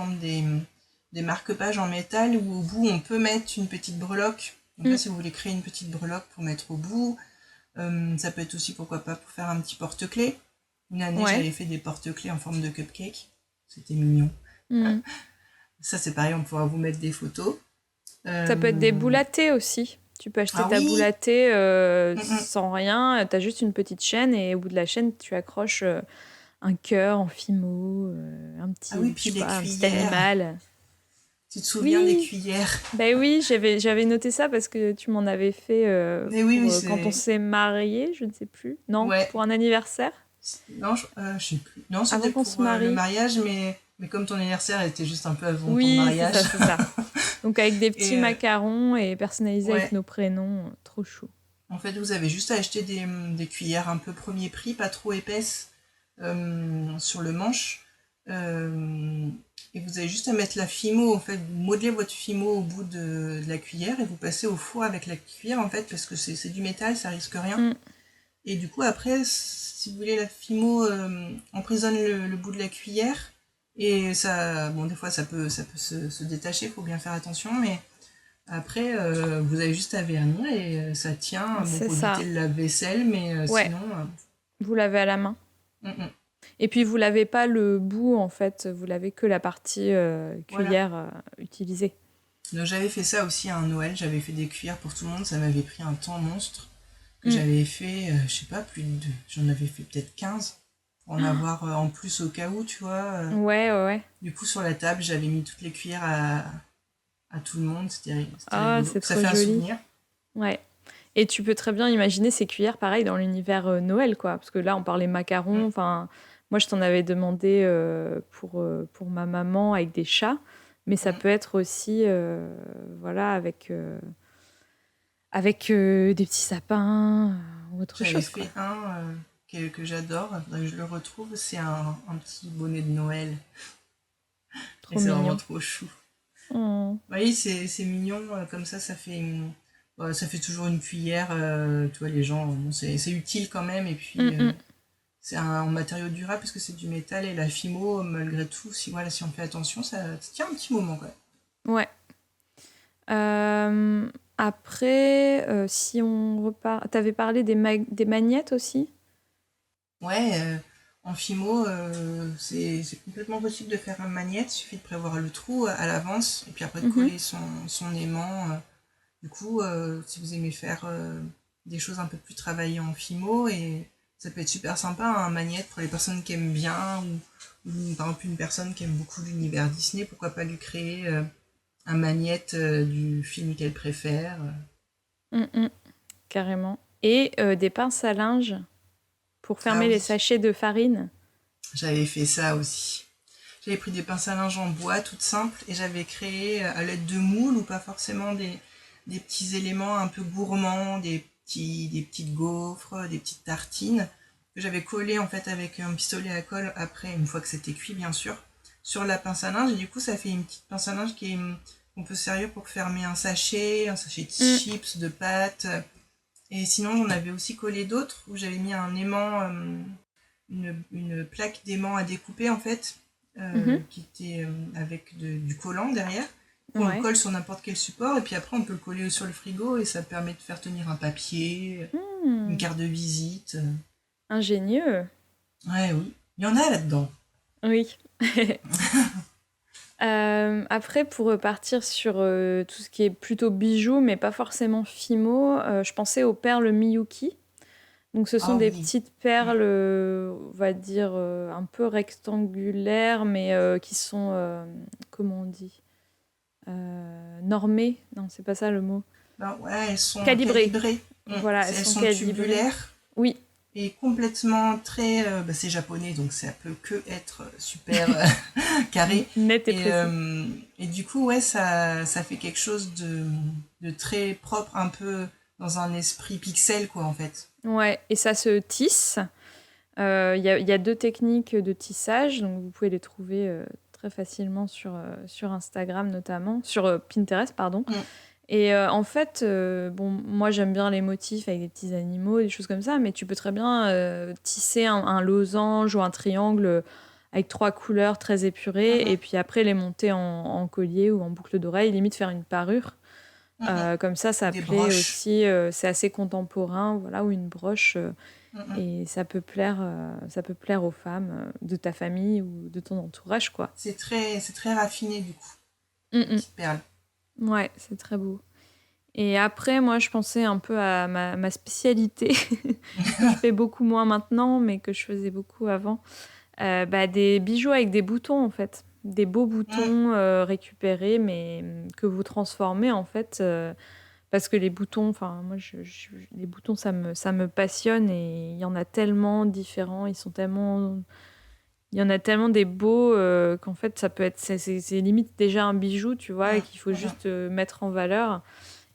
Speaker 1: des marque-pages en métal où au bout on peut mettre une petite breloque. Donc là,
Speaker 2: Mm.
Speaker 1: si vous voulez créer une petite breloque pour mettre au bout, ça peut être aussi, pourquoi pas, pour faire un petit porte-clés. Une année,
Speaker 2: Ouais.
Speaker 1: j'avais fait des porte-clés en forme de cupcake. C'était mignon.
Speaker 2: Mm.
Speaker 1: Ça, c'est pareil, on pourra vous mettre des photos.
Speaker 2: Ça peut être des boules
Speaker 1: Euh,
Speaker 2: à thé aussi. Tu peux acheter
Speaker 1: Ah
Speaker 2: ta boule
Speaker 1: oui.
Speaker 2: à thé
Speaker 1: Mm, mm.
Speaker 2: sans rien. Tu as juste une petite chaîne et au bout de la chaîne, tu accroches un cœur en fimo,
Speaker 1: Ah oui,
Speaker 2: je
Speaker 1: puis
Speaker 2: sais
Speaker 1: les
Speaker 2: pas, un petit
Speaker 1: cuillères.
Speaker 2: animal.
Speaker 1: Tu te souviens des
Speaker 2: Oui,
Speaker 1: cuillères?
Speaker 2: ben oui, j'avais noté ça parce que tu m'en avais fait
Speaker 1: Mais oui,
Speaker 2: pour
Speaker 1: oui,
Speaker 2: quand on
Speaker 1: c'est...
Speaker 2: s'est mariés, je ne sais plus. Non,
Speaker 1: Ouais.
Speaker 2: pour un anniversaire,
Speaker 1: Non, je sais plus. Non,
Speaker 2: avant
Speaker 1: c'était
Speaker 2: qu'on se
Speaker 1: pour le
Speaker 2: marie.
Speaker 1: mariage, mais comme ton anniversaire était juste un peu avant ton
Speaker 2: Oui, c'est
Speaker 1: mariage.
Speaker 2: ça, c'est ça. Donc avec des petits
Speaker 1: Et
Speaker 2: macarons et personnalisés avec
Speaker 1: ouais,
Speaker 2: nos prénoms, trop chou.
Speaker 1: en fait, vous avez juste à acheter des cuillères un peu premier prix, pas trop épaisses, sur le manche. Euh, et vous avez juste à mettre la fimo, en fait, vous modelez votre fimo au bout de la cuillère et vous passez au four avec la cuillère, en fait, parce que c'est du métal, ça risque rien.
Speaker 2: Mm.
Speaker 1: Et du coup, après, si vous voulez, la fimo emprisonne le bout de la cuillère. Et ça, bon, des fois, ça peut se détacher, il faut bien faire attention. Mais après, vous avez juste à vernir et ça tient. Bon,
Speaker 2: C'est
Speaker 1: faut éviter
Speaker 2: ça.
Speaker 1: le lave-vaisselle, mais
Speaker 2: Ouais,
Speaker 1: sinon...
Speaker 2: vous l'avez à la main.
Speaker 1: Mm, mm.
Speaker 2: Et puis vous lavez pas le bout en fait, vous lavez que la partie
Speaker 1: Voilà.
Speaker 2: cuillère utilisée.
Speaker 1: Donc j'avais fait ça aussi à un Noël. J'avais fait des cuillères pour tout le monde. Ça m'avait pris un temps monstre. Que
Speaker 2: Mm.
Speaker 1: j'avais fait, je sais pas, j'en avais fait peut-être 15 pour en avoir en plus au cas où, tu vois.
Speaker 2: Ouais, ouais, ouais.
Speaker 1: Du coup, sur la table, j'avais mis toutes les cuillères à tout le monde. C'était
Speaker 2: Ah,
Speaker 1: rigolo.
Speaker 2: c'est
Speaker 1: Ça
Speaker 2: trop
Speaker 1: fait un
Speaker 2: joli.
Speaker 1: souvenir.
Speaker 2: Ouais. Et tu peux très bien imaginer ces cuillères pareil dans l'univers Noël, quoi. Parce que là, on parlait macarons.
Speaker 1: Mm,
Speaker 2: Enfin, moi, je t'en avais demandé pour ma maman avec des chats. Mais ça
Speaker 1: mm.
Speaker 2: peut être aussi, voilà, avec des petits sapins ou autre
Speaker 1: J'avais
Speaker 2: chose, quoi.
Speaker 1: fait un que j'adore, faudrait que je le retrouve. C'est un petit bonnet de Noël. Et
Speaker 2: Trop
Speaker 1: c'est vraiment
Speaker 2: mignon.
Speaker 1: trop chou.
Speaker 2: Oh.
Speaker 1: Oui, c'est mignon, comme ça fait ça fait toujours une cuillère, tu vois, les gens, bon, c'est utile quand même, et
Speaker 2: Mm,
Speaker 1: puis
Speaker 2: mm.
Speaker 1: c'est un matériau durable parce que c'est du métal, et la fimo, malgré tout, si on fait attention, ça tient un petit moment, quoi.
Speaker 2: Ouais. Après, si on repart... T'avais parlé des magnettes aussi?
Speaker 1: Ouais, en fimo, c'est complètement possible de faire un magnète, il suffit de prévoir le trou à l'avance, et puis après de
Speaker 2: Mhm.
Speaker 1: coller son aimant. Du coup, si vous aimez faire des choses un peu plus travaillées en fimo, et ça peut être super sympa, hein, un magnète pour les personnes qui aiment bien, ou par exemple une personne qui aime beaucoup l'univers Disney, pourquoi pas lui créer un magnète du film qu'elle préfère.
Speaker 2: Mhm. Carrément. Et des pinces à linge pour
Speaker 1: Ah
Speaker 2: fermer les
Speaker 1: oui,
Speaker 2: sachets de farine.
Speaker 1: j'avais fait ça aussi. J'avais pris des pinces à linge en bois toutes simples et j'avais créé à l'aide de moules ou pas forcément des petits éléments un peu gourmands, des petites gaufres, des petites tartines que j'avais collées en fait avec un pistolet à colle après, une fois que c'était cuit bien sûr, sur la pince à linge et du coup ça fait une petite pince à linge qu'on peut servir pour fermer un sachet de
Speaker 2: Mm.
Speaker 1: chips, de pâtes. Et sinon j'en avais aussi collé d'autres où j'avais mis un aimant, une plaque d'aimant à découper en fait,
Speaker 2: Mhm.
Speaker 1: qui était avec du collant derrière. On le
Speaker 2: Ouais.
Speaker 1: colle sur n'importe quel support et puis après on peut le coller sur le frigo et ça permet de faire tenir un papier, une
Speaker 2: Hmm.
Speaker 1: carte de visite.
Speaker 2: Ingénieux.
Speaker 1: Ouais, oui. Il y en a là-dedans.
Speaker 2: Oui. Après, pour repartir sur tout ce qui est plutôt bijoux, mais pas forcément fimo, je pensais aux perles Miyuki. Donc, ce sont
Speaker 1: Ah
Speaker 2: des
Speaker 1: oui.
Speaker 2: petites
Speaker 1: Mm.
Speaker 2: perles, on va dire, un peu rectangulaires, mais qui sont, comment on dit? Normées. Non, c'est pas ça le mot.
Speaker 1: Ben ouais, elles sont
Speaker 2: Calibrées.
Speaker 1: calibrées.
Speaker 2: Voilà, elles
Speaker 1: Elles
Speaker 2: sont
Speaker 1: sont
Speaker 2: calibrées.
Speaker 1: tubulaires
Speaker 2: Oui,
Speaker 1: et complètement très... c'est japonais donc ça peut que être super carré.
Speaker 2: net et
Speaker 1: Et,
Speaker 2: précis.
Speaker 1: du coup, ouais, ça fait quelque chose de très propre, un peu dans un esprit pixel, quoi, en fait.
Speaker 2: Ouais, et ça se tisse. Il y a deux techniques de tissage, donc vous pouvez les trouver très facilement sur Instagram notamment, sur Pinterest, pardon.
Speaker 1: Mm.
Speaker 2: Et en fait, bon, moi j'aime bien les motifs avec des petits animaux, des choses comme ça, mais tu peux très bien tisser un losange ou un triangle avec 3 couleurs très épurées, et
Speaker 1: Mhm.
Speaker 2: puis après les monter en collier ou en boucle d'oreille, limite faire une parure.
Speaker 1: Mhm.
Speaker 2: Comme ça
Speaker 1: Des
Speaker 2: plaît
Speaker 1: broches.
Speaker 2: aussi, c'est assez contemporain, voilà, ou une broche.
Speaker 1: Mhm.
Speaker 2: Et ça peut plaire aux femmes de ta famille ou de ton entourage, quoi.
Speaker 1: C'est très raffiné, du coup, les
Speaker 2: Mm,
Speaker 1: petites perles.
Speaker 2: mm. Ouais, c'est très beau. Et après, moi, je pensais un peu à ma spécialité, que je fais beaucoup moins maintenant, mais que je faisais beaucoup avant. Des bijoux avec des boutons, en fait. Des beaux
Speaker 1: Mm.
Speaker 2: boutons récupérés, mais que vous transformez, en fait. Parce que les boutons, enfin, moi, les boutons, ça me passionne et il y en a tellement différents, il y en a tellement des beaux qu'en fait, ça peut être, c'est limite déjà un bijou, tu vois, et
Speaker 1: Mm.
Speaker 2: qu'il faut
Speaker 1: Mhm.
Speaker 2: juste mettre en valeur.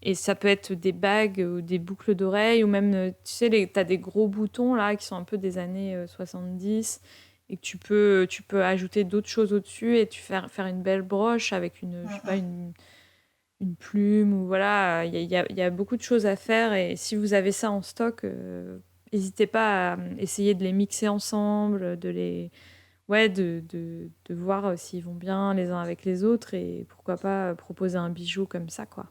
Speaker 2: Et ça peut être des bagues ou des boucles d'oreilles ou même, tu sais, t'as des gros boutons là qui sont un peu des années 70 et que tu peux ajouter d'autres choses au-dessus et faire une belle broche avec je sais pas,
Speaker 1: Mhm.
Speaker 2: une plume ou voilà, il y a beaucoup de choses à faire et si vous avez ça en stock, n'hésitez pas à essayer de les mixer ensemble, de voir s'ils vont bien les uns avec les autres et pourquoi pas proposer un bijou comme ça, quoi.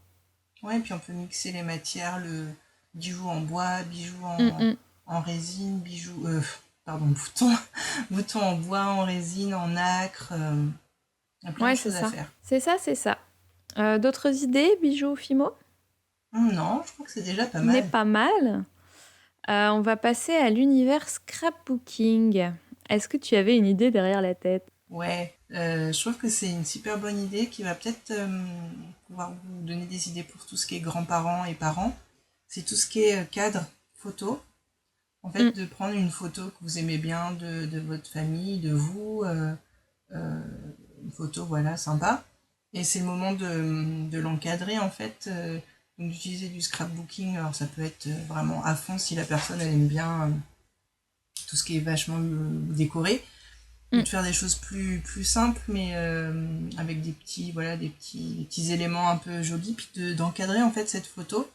Speaker 1: Ouais, puis on peut mixer les matières, le bijou en bois, bijou
Speaker 2: Mm, mm.
Speaker 1: en résine, bijou... pardon, bouton. Bouton en bois, en résine, en nacre. Il y a plein de
Speaker 2: Ouais, c'est
Speaker 1: choses à
Speaker 2: ça.
Speaker 1: faire.
Speaker 2: C'est ça, c'est ça. D'autres idées, bijoux Fimo?
Speaker 1: Non, je crois que c'est déjà pas
Speaker 2: N'est
Speaker 1: mal.
Speaker 2: pas mal. On va passer à l'univers scrapbooking. Est-ce que tu avais une idée derrière la tête?
Speaker 1: Ouais, je trouve que c'est une super bonne idée qui va peut-être pouvoir vous donner des idées pour tout ce qui est grands-parents et parents. C'est tout ce qui est cadre, photo. En
Speaker 2: Mm,
Speaker 1: fait, de prendre une photo que vous aimez bien de votre famille, de vous, euh, une photo, voilà, sympa. Et c'est le moment de l'encadrer, en fait. Donc d'utiliser du scrapbooking, alors ça peut être vraiment à fond si la personne elle aime bien tout ce qui est vachement décoré, ou
Speaker 2: mm,
Speaker 1: de faire des choses plus simples, mais avec voilà, des petits éléments un peu jolis, puis d'encadrer en fait cette photo.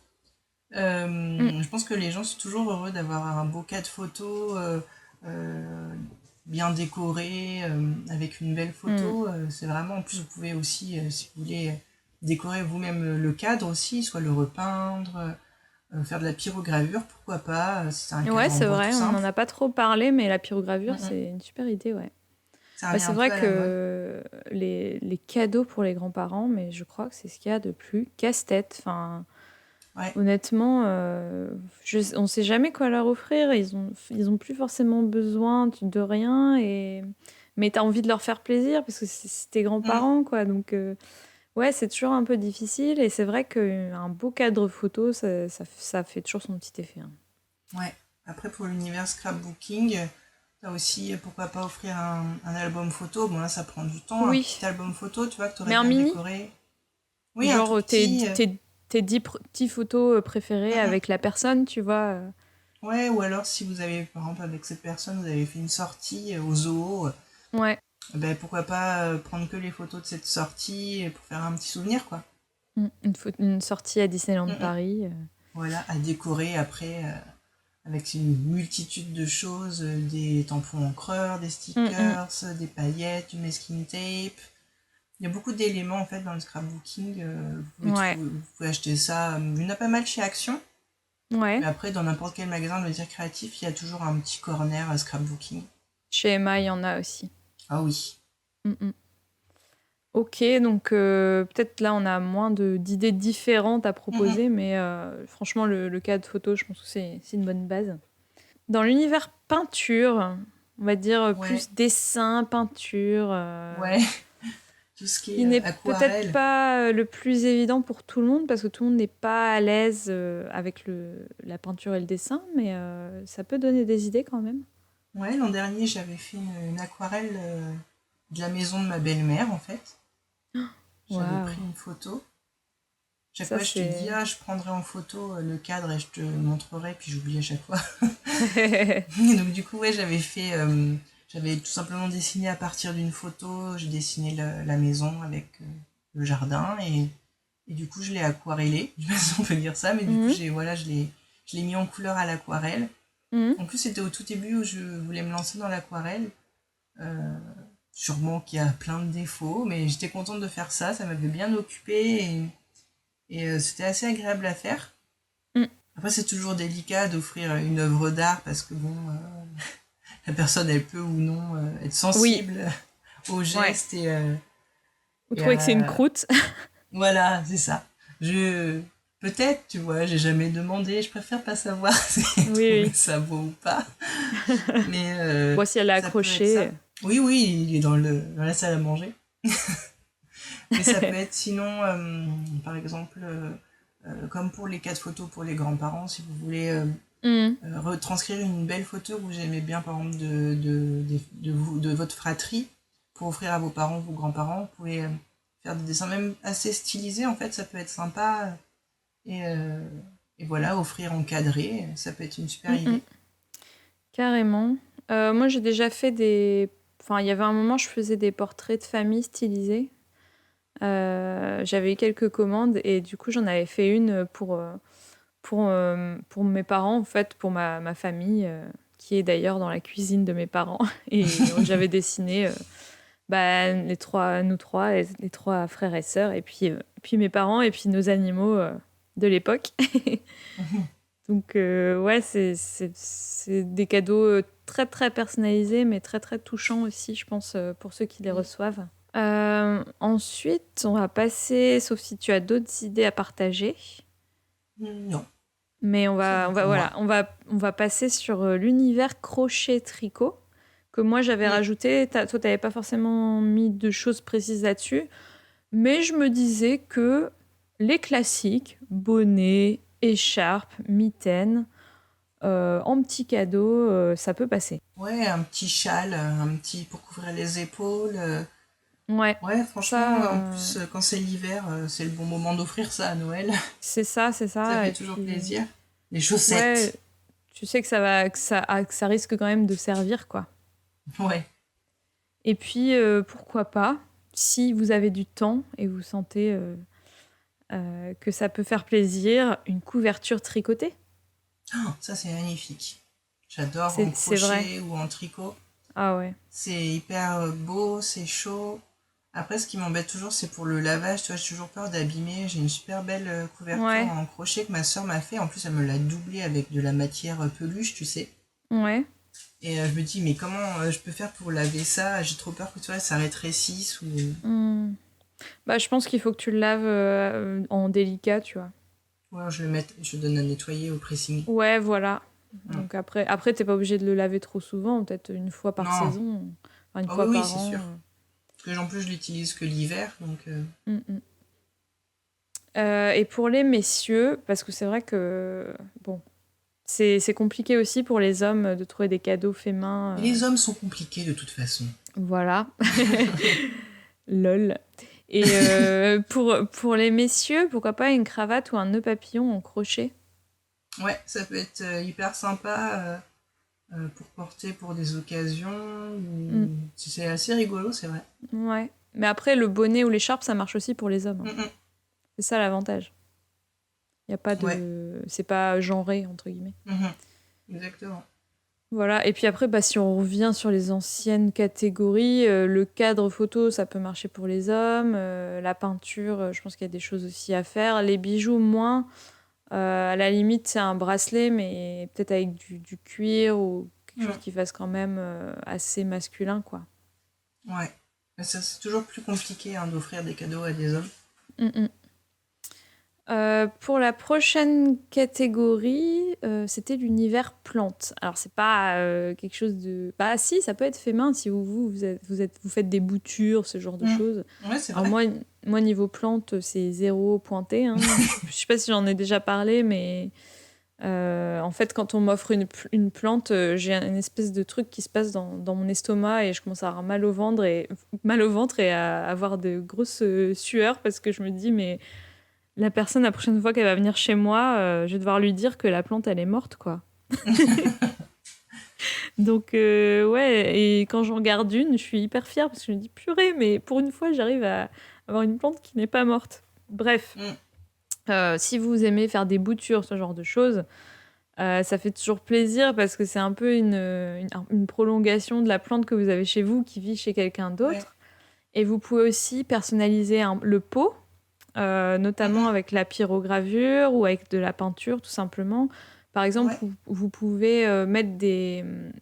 Speaker 2: mm,
Speaker 1: Je pense que les gens sont toujours heureux d'avoir un beau cas de photo bien décoré, avec une belle
Speaker 2: mm.
Speaker 1: photo. C'est vraiment, en plus, vous pouvez aussi, si vous voulez, décorer vous-même le cadre aussi, soit le repeindre, faire de la pyrogravure, pourquoi pas, si c'est un
Speaker 2: Ouais,
Speaker 1: cadre en
Speaker 2: c'est
Speaker 1: bois tout
Speaker 2: vrai, on n'en
Speaker 1: simple.
Speaker 2: a pas trop parlé, mais la
Speaker 1: Mm,
Speaker 2: pyrogravure,
Speaker 1: mm.
Speaker 2: c'est une super idée, ouais.
Speaker 1: Ça
Speaker 2: Bah,
Speaker 1: revient
Speaker 2: c'est
Speaker 1: un peu
Speaker 2: vrai
Speaker 1: à la mode.
Speaker 2: que les cadeaux pour les grands-parents, mais je crois que c'est ce qu'il y a de plus casse-tête. Enfin,
Speaker 1: Ouais.
Speaker 2: honnêtement, on ne sait jamais quoi leur offrir. Ils ont plus forcément besoin de rien, mais tu as envie de leur faire plaisir parce que c'est tes
Speaker 1: Mm.
Speaker 2: grands-parents, quoi. Donc, ouais, c'est toujours un peu difficile. Et c'est vrai qu'un beau cadre photo, ça fait toujours son petit effet, hein.
Speaker 1: Ouais. Après, pour l'univers scrapbooking, t'as aussi, pourquoi pas offrir un album photo. Bon, là, ça prend du temps. Un
Speaker 2: Oui,
Speaker 1: petit album photo, tu vois, que
Speaker 2: mais
Speaker 1: t'aurais
Speaker 2: un
Speaker 1: bien
Speaker 2: mini,
Speaker 1: décoré. Oui, un tout
Speaker 2: genre
Speaker 1: petit.
Speaker 2: tes 10 petites photos préférées
Speaker 1: Mm,
Speaker 2: avec la personne, tu vois.
Speaker 1: mm. Ouais, ou alors, si vous avez, par exemple, avec cette personne, vous avez fait une sortie au zoo,
Speaker 2: Ouais.
Speaker 1: ben, pourquoi pas prendre que les photos de cette sortie pour faire un petit souvenir, quoi.
Speaker 2: Une sortie à Disneyland
Speaker 1: Mm, mm.
Speaker 2: Paris.
Speaker 1: Voilà, à décorer après avec une multitude de choses, des tampons encreurs, des
Speaker 2: Mm, mm.
Speaker 1: stickers, des paillettes, du masking tape. Il y a beaucoup d'éléments en fait dans le scrapbooking.
Speaker 2: Ouais.
Speaker 1: Vous pouvez acheter ça. Il y en a pas mal chez Action,
Speaker 2: Ouais.
Speaker 1: mais après dans n'importe quel magasin de loisirs créatifs, il y a toujours un petit corner scrapbooking.
Speaker 2: Chez Emma, il y en a aussi.
Speaker 1: Ah oui.
Speaker 2: Mm, mm. Ok, donc peut-être là, on a moins d'idées différentes à
Speaker 1: Mm, mm.
Speaker 2: proposer, mais franchement, le cas de photo, je pense que c'est une bonne base. Dans l'univers peinture, on va dire
Speaker 1: Ouais,
Speaker 2: plus dessin, peinture,
Speaker 1: ouais. Tout ce qui
Speaker 2: qui
Speaker 1: est
Speaker 2: n'est peut-être
Speaker 1: aquarelle.
Speaker 2: pas le plus évident pour tout le monde, parce que tout le monde n'est pas à l'aise avec la peinture et le dessin, mais ça peut donner des idées quand même.
Speaker 1: Ouais, l'an dernier, j'avais fait une aquarelle de la maison de ma belle-mère en fait. J'avais
Speaker 2: Waouh,
Speaker 1: pris une photo. Chaque
Speaker 2: ça
Speaker 1: fois, je te dis,
Speaker 2: c'est...
Speaker 1: ah, je prendrai en photo le cadre et je te montrerai, puis j'oublie à chaque fois. Et donc, du coup, ouais, j'avais tout simplement dessiné à partir d'une photo, j'ai dessiné la maison avec le jardin, et du coup, je l'ai aquarellé, je sais pas si on peut dire ça, mais du coup,
Speaker 2: Mhm,
Speaker 1: voilà, je l'ai mis en couleur à l'aquarelle.
Speaker 2: mhm.
Speaker 1: En plus, c'était au tout début où je voulais me lancer dans l'aquarelle. Euh, Sûrement qu'il y a plein de défauts, mais j'étais contente de faire ça, ça m'avait bien occupée, et c'était assez agréable à faire.
Speaker 2: Mm.
Speaker 1: Après, c'est toujours délicat d'offrir une œuvre d'art parce que bon, la personne, elle peut ou non être
Speaker 2: Oui,
Speaker 1: sensible aux
Speaker 2: ouais.
Speaker 1: gestes
Speaker 2: Vous
Speaker 1: et
Speaker 2: trouvez que c'est une
Speaker 1: à...
Speaker 2: croûte?
Speaker 1: Voilà, c'est ça. Je... Peut-être, tu vois, j'ai jamais demandé, je préfère pas savoir si
Speaker 2: Oui,
Speaker 1: trouver
Speaker 2: oui.
Speaker 1: ça beau ou pas. Mais
Speaker 2: Bon, si elle l'a
Speaker 1: ça peut être
Speaker 2: accroché.
Speaker 1: ça. Oui, oui, il est dans la salle à manger. Mais ça peut être sinon, par exemple, comme pour les cas de photos pour les grands-parents, si vous voulez
Speaker 2: Mm.
Speaker 1: retranscrire une belle photo que vous aimez bien, par exemple, de votre fratrie, pour offrir à vos parents, vos grands-parents, vous pouvez faire des dessins même assez stylisés, en fait, ça peut être sympa. Et, euh, et voilà, offrir encadré, ça peut être une super
Speaker 2: Mm, mm.
Speaker 1: idée.
Speaker 2: Carrément. Moi, j'ai déjà fait des... Enfin, il y avait un moment, je faisais des portraits de famille stylisés. J'avais eu quelques commandes et du coup, j'en avais fait une pour mes parents, en fait, pour ma famille, qui est d'ailleurs dans la cuisine de mes parents. Et j'avais dessiné bah, nous trois, les trois frères et sœurs, et puis mes parents, et puis nos animaux de l'époque. Donc, ouais, c'est des cadeaux très, très personnalisés, mais très, très touchants aussi, je pense, pour ceux qui les
Speaker 1: Oui.
Speaker 2: reçoivent. Ensuite, on va passer, sauf si tu as d'autres idées à partager,
Speaker 1: Non,
Speaker 2: mais
Speaker 1: c'est bon pour
Speaker 2: voilà,
Speaker 1: moi.
Speaker 2: on va passer sur l'univers crochet-tricot, que moi j'avais
Speaker 1: Mm.
Speaker 2: rajouté. Toi, tu n'avais pas forcément mis de choses précises là-dessus, mais je me disais que les classiques, bonnets, écharpes, mitaines, en petit cadeau, ça peut passer.
Speaker 1: Ouais, un petit châle, un petit pour couvrir les épaules.
Speaker 2: Ouais,
Speaker 1: Ouais, franchement,
Speaker 2: ça,
Speaker 1: en plus, quand c'est l'hiver, c'est le bon moment d'offrir ça à Noël.
Speaker 2: c'est
Speaker 1: Ça
Speaker 2: ça.
Speaker 1: fait
Speaker 2: Et
Speaker 1: toujours
Speaker 2: puis,
Speaker 1: plaisir. Les
Speaker 2: ouais,
Speaker 1: chaussettes.
Speaker 2: tu sais que ça risque quand même de servir, quoi.
Speaker 1: Ouais.
Speaker 2: Et puis, pourquoi pas, si vous avez du temps et vous sentez que ça peut faire plaisir, une couverture tricotée.
Speaker 1: Oh, ça, c'est magnifique. J'adore en
Speaker 2: C'est vrai.
Speaker 1: crochet ou en tricot.
Speaker 2: Ah ouais.
Speaker 1: C'est hyper beau, c'est chaud. Après, ce qui m'embête toujours, c'est pour le lavage. Tu vois, j'ai toujours peur d'abîmer. J'ai une super belle couverture
Speaker 2: Ouais,
Speaker 1: en crochet que ma soeur m'a fait. En plus, elle me l'a doublée avec de la matière peluche, tu sais.
Speaker 2: ouais.
Speaker 1: Et je me dis, mais comment je peux faire pour laver ça? J'ai trop peur que tu vois, ça rétrécisse ou.
Speaker 2: Hmm. Bah, je pense qu'il faut que tu le laves en délicat, tu vois.
Speaker 1: Ou alors je le donne à nettoyer au pressing.
Speaker 2: Ouais, voilà.
Speaker 1: Mm.
Speaker 2: Donc après t'es pas obligé de le laver trop souvent, peut-être une fois par
Speaker 1: Non.
Speaker 2: saison, enfin une
Speaker 1: Ah oui,
Speaker 2: fois
Speaker 1: oui,
Speaker 2: par
Speaker 1: c'est
Speaker 2: an.
Speaker 1: sûr. Parce que en plus, je l'utilise que l'hiver, donc.
Speaker 2: Mm, mm. Et pour les messieurs, parce que c'est vrai que bon, c'est compliqué aussi pour les hommes de trouver des cadeaux faits main.
Speaker 1: Et les hommes sont compliqués de toute façon.
Speaker 2: Voilà. Lol. Et pour les messieurs, pourquoi pas une cravate ou un nœud papillon en crochet?
Speaker 1: Ouais, ça peut être hyper sympa pour porter pour des occasions.
Speaker 2: Mm.
Speaker 1: C'est assez rigolo, c'est vrai.
Speaker 2: Ouais. Mais après, le bonnet ou l'écharpe, ça marche aussi pour les hommes, hein.
Speaker 1: Mm, mm.
Speaker 2: C'est ça l'avantage. Il y a pas
Speaker 1: Ouais.
Speaker 2: de... C'est pas genré, entre guillemets.
Speaker 1: Mhm. Exactement.
Speaker 2: Voilà. Et puis après, bah, si on revient sur les anciennes catégories, le cadre photo, ça peut marcher pour les hommes. La peinture, je pense qu'il y a des choses aussi à faire. Les bijoux, moins. À la limite, c'est un bracelet, mais peut-être avec du cuir ou quelque chose
Speaker 1: Mm.
Speaker 2: qui fasse quand même assez masculin, quoi.
Speaker 1: Ouais. Mais ça, c'est toujours plus compliqué hein, d'offrir des cadeaux à des hommes.
Speaker 2: Mm, mm. Pour la prochaine catégorie, c'était l'univers plantes. Alors c'est pas quelque chose de... Bah si, ça peut être fait main si vous faites des boutures, ce genre de
Speaker 1: Mm.
Speaker 2: choses.
Speaker 1: Ouais, c'est
Speaker 2: Alors
Speaker 1: vrai.
Speaker 2: moi niveau plantes, c'est zéro pointé, hein. Je sais pas si j'en ai déjà parlé, mais en fait quand on m'offre une plante, j'ai une espèce de truc qui se passe dans mon estomac et je commence à avoir mal au ventre et à avoir de grosses sueurs parce que je me dis mais la personne, la prochaine fois qu'elle va venir chez moi, je vais devoir lui dire que la plante, elle est morte, quoi. Donc, ouais, et quand j'en garde une, je suis hyper fière parce que je me dis, purée, mais pour une fois, j'arrive à avoir une plante qui n'est pas morte. Bref,
Speaker 1: Mm.
Speaker 2: si vous aimez faire des boutures, ce genre de choses, ça fait toujours plaisir parce que c'est un peu une prolongation de la plante que vous avez chez vous qui vit chez quelqu'un
Speaker 1: Ouais.
Speaker 2: d'autre. Et vous pouvez aussi personnaliser le pot, notamment
Speaker 1: Mhm.
Speaker 2: avec la pyrogravure ou avec de la peinture, tout simplement. Par exemple,
Speaker 1: Ouais.
Speaker 2: vous pouvez mettre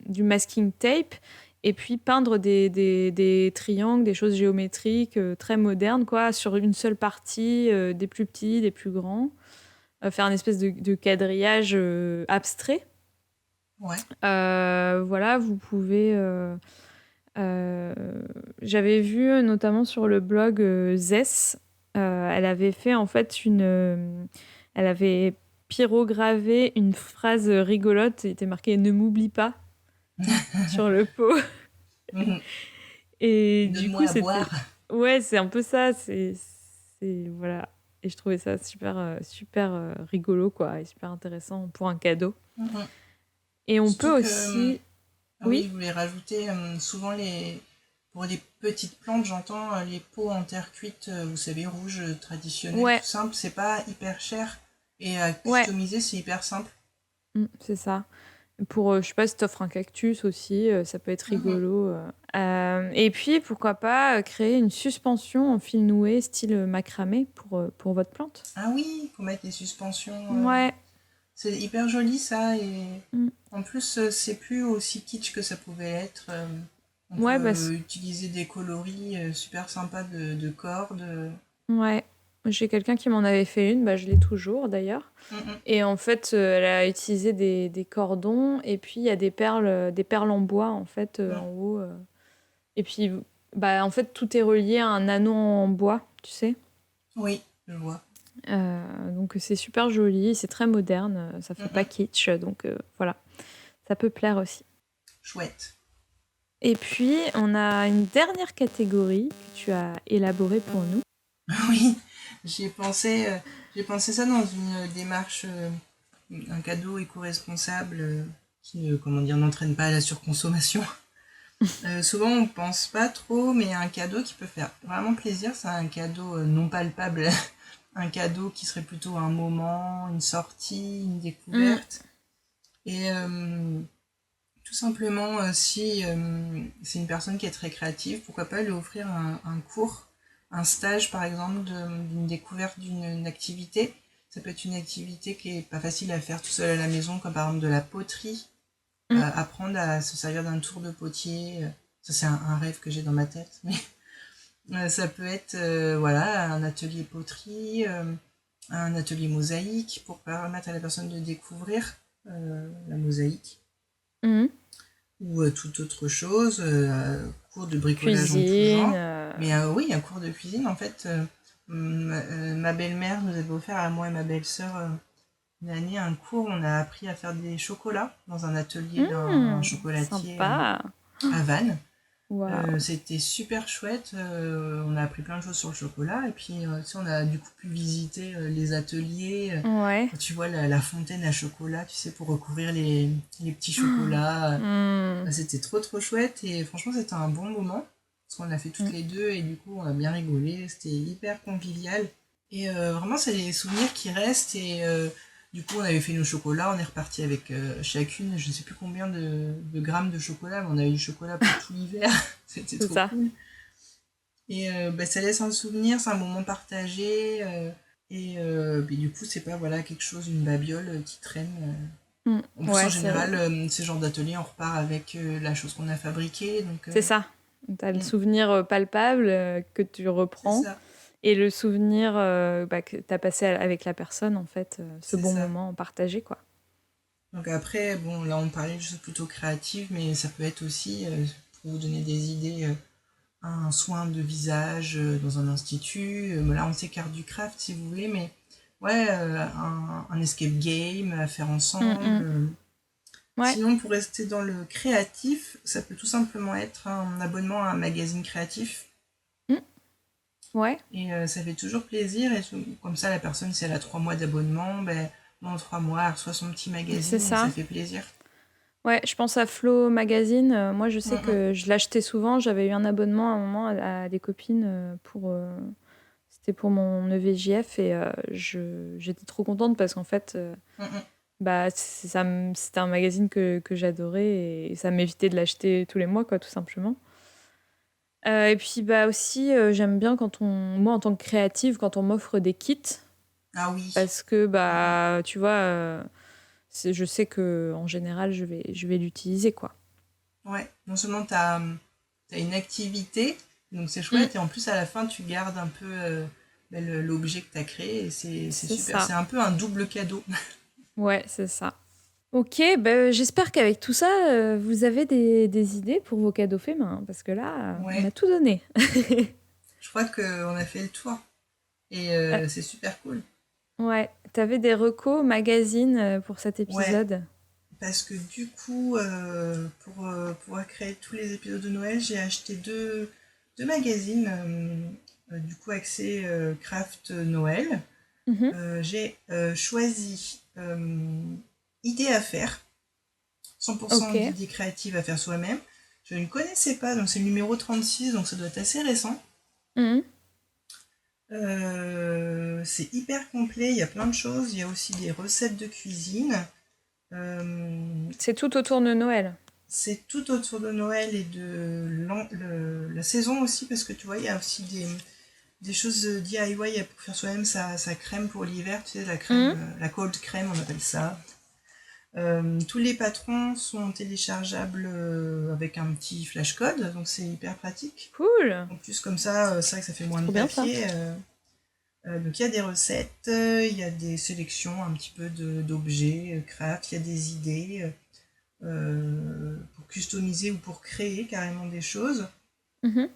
Speaker 2: du masking tape et puis peindre des triangles, des choses géométriques très modernes, quoi, sur une seule partie, des plus petits, des plus grands. Faire une espèce de quadrillage abstrait.
Speaker 1: Ouais.
Speaker 2: Voilà, vous pouvez... euh, j'avais vu notamment sur le blog Zess, elle avait fait en fait elle avait pyrogravé une phrase rigolote, il était marqué "Ne m'oublie pas" sur le pot.
Speaker 1: Mhm.
Speaker 2: Et du
Speaker 1: Donne-moi
Speaker 2: coup,
Speaker 1: à boire.
Speaker 2: c'était. Ouais, c'est un peu ça, voilà. Et je trouvais ça super rigolo, quoi, et super intéressant pour un cadeau.
Speaker 1: Mhm.
Speaker 2: Et on peut
Speaker 1: Surtout que,
Speaker 2: aussi.
Speaker 1: ah oui,
Speaker 2: Oui?
Speaker 1: je voulais rajouter, souvent pour les petites plantes, j'entends les pots en terre cuite, vous savez, rouge, traditionnel, tout
Speaker 2: Ouais,
Speaker 1: simple, c'est pas hyper cher. Et à
Speaker 2: ouais,
Speaker 1: customiser, c'est hyper simple.
Speaker 2: c'est ça. Pour, je sais pas, si t'offres un cactus aussi, ça peut être
Speaker 1: Mhm.
Speaker 2: rigolo. Et puis, pourquoi pas créer une suspension en fil noué, style macramé, pour votre plante.
Speaker 1: Ah oui, pour mettre les suspensions.
Speaker 2: Ouais.
Speaker 1: C'est hyper joli ça. Et
Speaker 2: Mm.
Speaker 1: en plus, c'est plus aussi kitsch que ça pouvait être. On
Speaker 2: Ouais,
Speaker 1: peut utiliser des coloris super sympas de cordes.
Speaker 2: ouais. J'ai quelqu'un qui m'en avait fait une, bah, je l'ai toujours d'ailleurs.
Speaker 1: Mhm.
Speaker 2: Et en fait, elle a utilisé des cordons et puis il y a des perles en bois en fait
Speaker 1: Mm.
Speaker 2: en haut. Et puis, bah, en fait, tout est relié à un anneau en bois, tu sais.
Speaker 1: Oui, je vois.
Speaker 2: Donc c'est super joli, c'est très moderne, ça fait pas
Speaker 1: Mhm.
Speaker 2: kitsch, donc voilà, ça peut plaire aussi.
Speaker 1: Chouette.
Speaker 2: Et puis, on a une dernière catégorie que tu as élaborée pour nous.
Speaker 1: Oui, j'ai pensé ça dans une démarche, un cadeau éco-responsable qui ne, comment dire, n'entraîne pas à la surconsommation. Souvent on pense pas trop, mais un cadeau qui peut faire vraiment plaisir, c'est un cadeau non palpable, un cadeau qui serait plutôt un moment, une sortie, une
Speaker 2: Mm,
Speaker 1: découverte. Et tout simplement, si c'est une personne qui est très créative, pourquoi pas lui offrir un cours, un stage par exemple d'une découverte d'une activité. Ça peut être une activité qui est pas facile à faire tout seul à la maison, comme par exemple de la poterie, apprendre à se servir d'un tour de potier. Ça c'est un rêve que j'ai dans ma tête, mais ça peut être voilà, un atelier poterie, un atelier mosaïque pour permettre à la personne de découvrir la mosaïque. Ou toute autre chose, cours de bricolage en tout
Speaker 2: Cuisine.
Speaker 1: genre. Mais oui, un cours de cuisine, en fait, ma belle-mère nous avait offert à moi et ma belle-sœur une année un cours, on a appris à faire des chocolats dans un atelier d'un chocolatier
Speaker 2: Sympa.
Speaker 1: à Vannes.
Speaker 2: Wow.
Speaker 1: C'était super chouette, on a appris plein de choses sur le chocolat et puis tu sais, on a du coup pu visiter les ateliers,
Speaker 2: Ouais.
Speaker 1: quand tu vois la fontaine à chocolat, tu sais, pour recouvrir les petits chocolats. C'était trop trop chouette et franchement c'était un bon moment parce qu'on l'a fait toutes les deux et du coup on a bien rigolé, c'était hyper convivial et vraiment c'est des souvenirs qui restent et du coup on avait fait nos chocolats, on est reparti avec chacune je ne sais plus combien de grammes de chocolat mais on a eu du chocolat pour tout l'hiver, c'était
Speaker 2: C'est
Speaker 1: trop
Speaker 2: ça.
Speaker 1: cool et ça laisse un souvenir, c'est un moment partagé et puis du coup c'est pas voilà quelque chose, une babiole qui traîne. En plus, en
Speaker 2: Ouais,
Speaker 1: général, ces genres d'ateliers, on repart avec la chose qu'on a fabriquée. Donc,
Speaker 2: c'est ça. Tu as le souvenir palpable que tu
Speaker 1: c'est
Speaker 2: reprends
Speaker 1: ça.
Speaker 2: et le souvenir que tu as passé avec la personne, en fait, ce
Speaker 1: C'est
Speaker 2: bon
Speaker 1: ça.
Speaker 2: moment partagé, quoi.
Speaker 1: Donc après, bon, là, on parlait de choses plutôt créatives, mais ça peut être aussi, pour vous donner des idées, un soin de visage dans un institut. Là, on s'écarte du craft, si vous voulez, mais ouais, un escape game à faire ensemble.
Speaker 2: Ouais.
Speaker 1: Sinon, pour rester dans le créatif, ça peut tout simplement être un abonnement à un magazine créatif.
Speaker 2: Ouais.
Speaker 1: Et ça fait toujours plaisir. Et comme ça, la personne, si elle a 3 mois d'abonnement, ben, dans 3 mois, elle reçoit son petit
Speaker 2: C'est
Speaker 1: magazine et ça
Speaker 2: ça.
Speaker 1: fait plaisir.
Speaker 2: Ouais, je pense à Flow Magazine. Moi, je sais
Speaker 1: Mm, mm.
Speaker 2: que je l'achetais souvent. J'avais eu un abonnement à un moment à des copines pour. C'était pour mon EVJF et j'étais trop contente parce qu'en fait,
Speaker 1: Mm, mm.
Speaker 2: bah, c'était un magazine que j'adorais et ça m'évitait de l'acheter tous les mois, quoi, tout simplement. Et puis, bah, aussi, j'aime bien moi, en tant que créative, quand on m'offre des kits
Speaker 1: Ah oui.
Speaker 2: parce que,
Speaker 1: Mm, mm.
Speaker 2: bah, tu vois, je sais que en général, je vais l'utiliser, quoi.
Speaker 1: Ouais, non seulement t'as une activité, donc c'est
Speaker 2: Mm,
Speaker 1: chouette, et en plus à la fin tu gardes un peu ben, l'objet que t'as créé, et c'est
Speaker 2: c'est
Speaker 1: super.
Speaker 2: ça.
Speaker 1: C'est un peu un double cadeau.
Speaker 2: Ouais, c'est ça. Ok, bah, j'espère qu'avec tout ça, vous avez des idées pour vos cadeaux faits main, parce que là, on a
Speaker 1: Ouais,
Speaker 2: tout donné.
Speaker 1: je crois qu'on a fait le tour, et
Speaker 2: Euh,
Speaker 1: c'est super cool.
Speaker 2: ouais, t'avais des recos magazines pour cet
Speaker 1: Ouais,
Speaker 2: épisode.
Speaker 1: parce que du coup, pour pouvoir créer tous les épisodes de Noël, j'ai acheté deux magazines, du coup, axés craft Noël.
Speaker 2: Mhm.
Speaker 1: J'ai choisi Idées à faire,
Speaker 2: Ok.
Speaker 1: 100% d'idées créatives à faire soi-même. Je ne connaissais pas, donc c'est le numéro 36, donc ça doit être assez récent.
Speaker 2: Mhm.
Speaker 1: C'est hyper complet, il y a plein de choses, il y a aussi des recettes de cuisine. Euh,
Speaker 2: C'est tout autour de Noël.
Speaker 1: c'est tout autour de Noël et de la saison aussi, parce que tu vois, il y a aussi des choses DIY pour faire soi-même sa crème pour l'hiver, tu sais, la crème,
Speaker 2: Mhm.
Speaker 1: la cold crème, on appelle ça. Tous les patrons sont téléchargeables avec un petit flash code, donc c'est hyper pratique.
Speaker 2: Cool.
Speaker 1: En plus, comme ça, c'est vrai que ça fait moins de
Speaker 2: Trop bien ça.
Speaker 1: papier. Donc il y a des recettes, il y a des sélections un petit peu d'objets, craft, il y a des idées pour customiser ou pour créer carrément des choses.
Speaker 2: Mhm.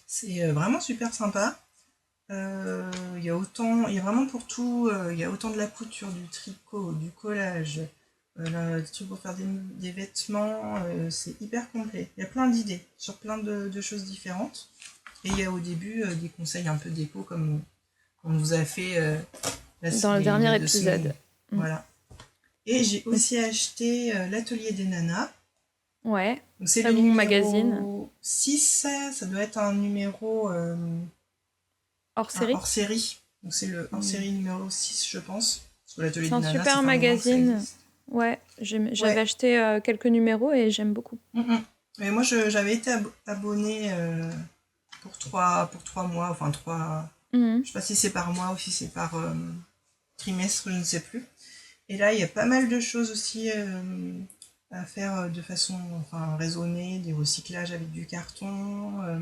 Speaker 1: C'est vraiment super sympa. Il y a vraiment pour tout. Il y a autant de la couture, du tricot, du collage, des trucs pour faire des vêtements. C'est hyper complet. Il y a plein d'idées sur plein de choses différentes. Et il y a au début des conseils un peu déco comme on vous a fait
Speaker 2: Dans le
Speaker 1: il y a
Speaker 2: dernier
Speaker 1: 2 semaines.
Speaker 2: épisode. Mm.
Speaker 1: Voilà. Et j'ai aussi acheté l'atelier des nanas.
Speaker 2: Ouais,
Speaker 1: Donc c'est
Speaker 2: très
Speaker 1: le
Speaker 2: bon magazine.
Speaker 1: numéro 6, ça doit être un numéro
Speaker 2: Hors
Speaker 1: un
Speaker 2: série.
Speaker 1: hors-série. Donc c'est le
Speaker 2: Mm.
Speaker 1: hors-série numéro 6, je pense. Parce que l'atelier
Speaker 2: C'est
Speaker 1: des
Speaker 2: un
Speaker 1: nanas, ça
Speaker 2: super
Speaker 1: fait un moment que ça
Speaker 2: magazine.
Speaker 1: existe.
Speaker 2: Ouais, j'avais acheté quelques numéros et j'aime beaucoup.
Speaker 1: Mais moi, j'avais été abonnée pour 3 mois, enfin 3... Je sais pas si c'est par mois ou si c'est par trimestre, je ne sais plus. Et là, il y a pas mal de choses aussi à faire de façon raisonnée, des recyclages avec du carton,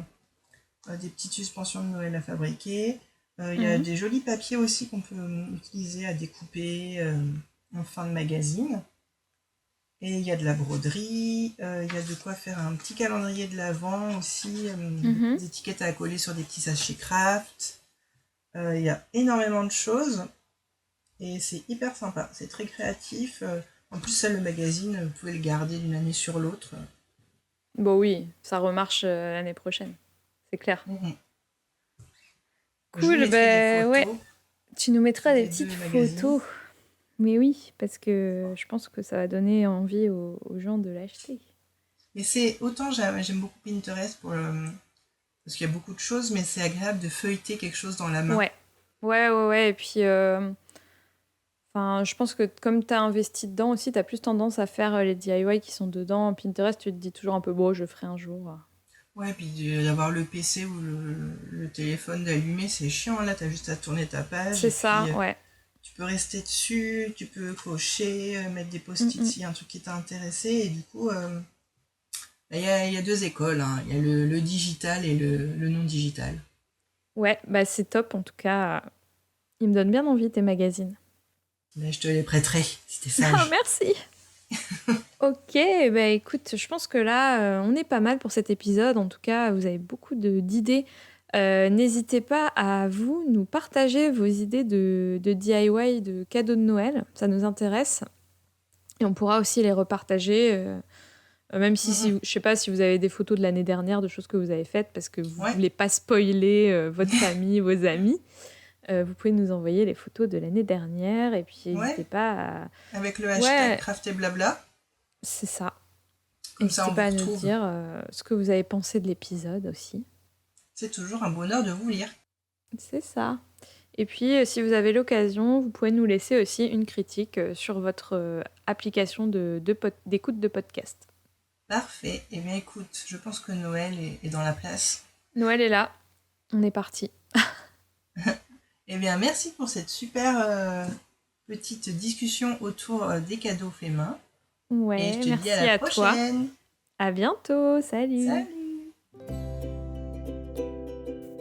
Speaker 1: des petites suspensions de Noël à fabriquer. Il y a des jolis papiers aussi qu'on peut utiliser à découper en fin de magazine. Et il y a de la broderie, il y a de quoi faire un petit calendrier de l'Avent aussi, des étiquettes à coller sur des petits sachets craft. Il y a énormément de choses et c'est hyper sympa, c'est très créatif. En plus, ça, le magazine, vous pouvez le garder d'une année sur l'autre.
Speaker 2: Bon oui, ça remarche l'année prochaine, c'est clair. Cool, ben ouais. Tu nous mettras des petites photos. Mais oui, parce que je pense que ça va donner envie aux gens de l'acheter.
Speaker 1: Mais c'est autant j'aime beaucoup Pinterest parce qu'il y a beaucoup de choses, mais c'est agréable de feuilleter quelque chose dans la main.
Speaker 2: Ouais. Et puis, je pense que comme tu as investi dedans aussi, tu as plus tendance à faire les DIY qui sont dedans. Pinterest, tu te dis toujours un peu, bon, je ferai un jour.
Speaker 1: Ouais, puis d'avoir le PC ou le téléphone d'allumer, c'est chiant. Là, tu as juste à tourner ta page.
Speaker 2: C'est ça, ouais.
Speaker 1: Tu peux rester dessus, tu peux cocher, mettre des post-it s'il y a un truc qui t'a intéressé. Et du coup, il y a 2 écoles. Il y a le digital et le non-digital.
Speaker 2: Ouais, bah c'est top. En tout cas, ils me donnent bien envie, tes magazines.
Speaker 1: Mais je te les prêterai, si t'es sage.
Speaker 2: Ah, merci. Ok, bah écoute, je pense que là, on est pas mal pour cet épisode. En tout cas, vous avez beaucoup d'idées. N'hésitez pas à nous partager vos idées de DIY, de cadeaux de Noël. Ça nous intéresse. Et on pourra aussi les repartager, même si je sais pas si vous avez des photos de l'année dernière, de choses que vous avez faites, parce que vous voulez pas spoiler votre famille, vos amis. Vous pouvez nous envoyer les photos de l'année dernière. Et puis, n'hésitez pas à...
Speaker 1: Avec le hashtag Craft et Blabla.
Speaker 2: C'est ça.
Speaker 1: N'hésitez
Speaker 2: pas à nous dire ce que vous avez pensé de l'épisode aussi.
Speaker 1: C'est toujours un bonheur de vous lire.
Speaker 2: C'est ça. Et puis, si vous avez l'occasion, vous pouvez nous laisser aussi une critique sur votre application d'écoute de podcast.
Speaker 1: Parfait. Eh bien, écoute, je pense que Noël est dans la place.
Speaker 2: Noël est là. On est parti.
Speaker 1: Eh bien, merci pour cette super petite discussion autour des cadeaux faits main.
Speaker 2: Ouais,
Speaker 1: et je te
Speaker 2: merci
Speaker 1: dis à la
Speaker 2: Toi.
Speaker 1: prochaine.
Speaker 2: À bientôt. Salut.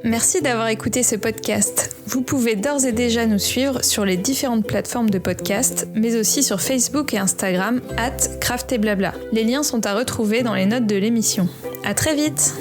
Speaker 2: Merci d'avoir écouté ce podcast. Vous pouvez d'ores et déjà nous suivre sur les différentes plateformes de podcast, mais aussi sur Facebook et Instagram @craftedblabla. Les liens sont à retrouver dans les notes de l'émission. À très vite.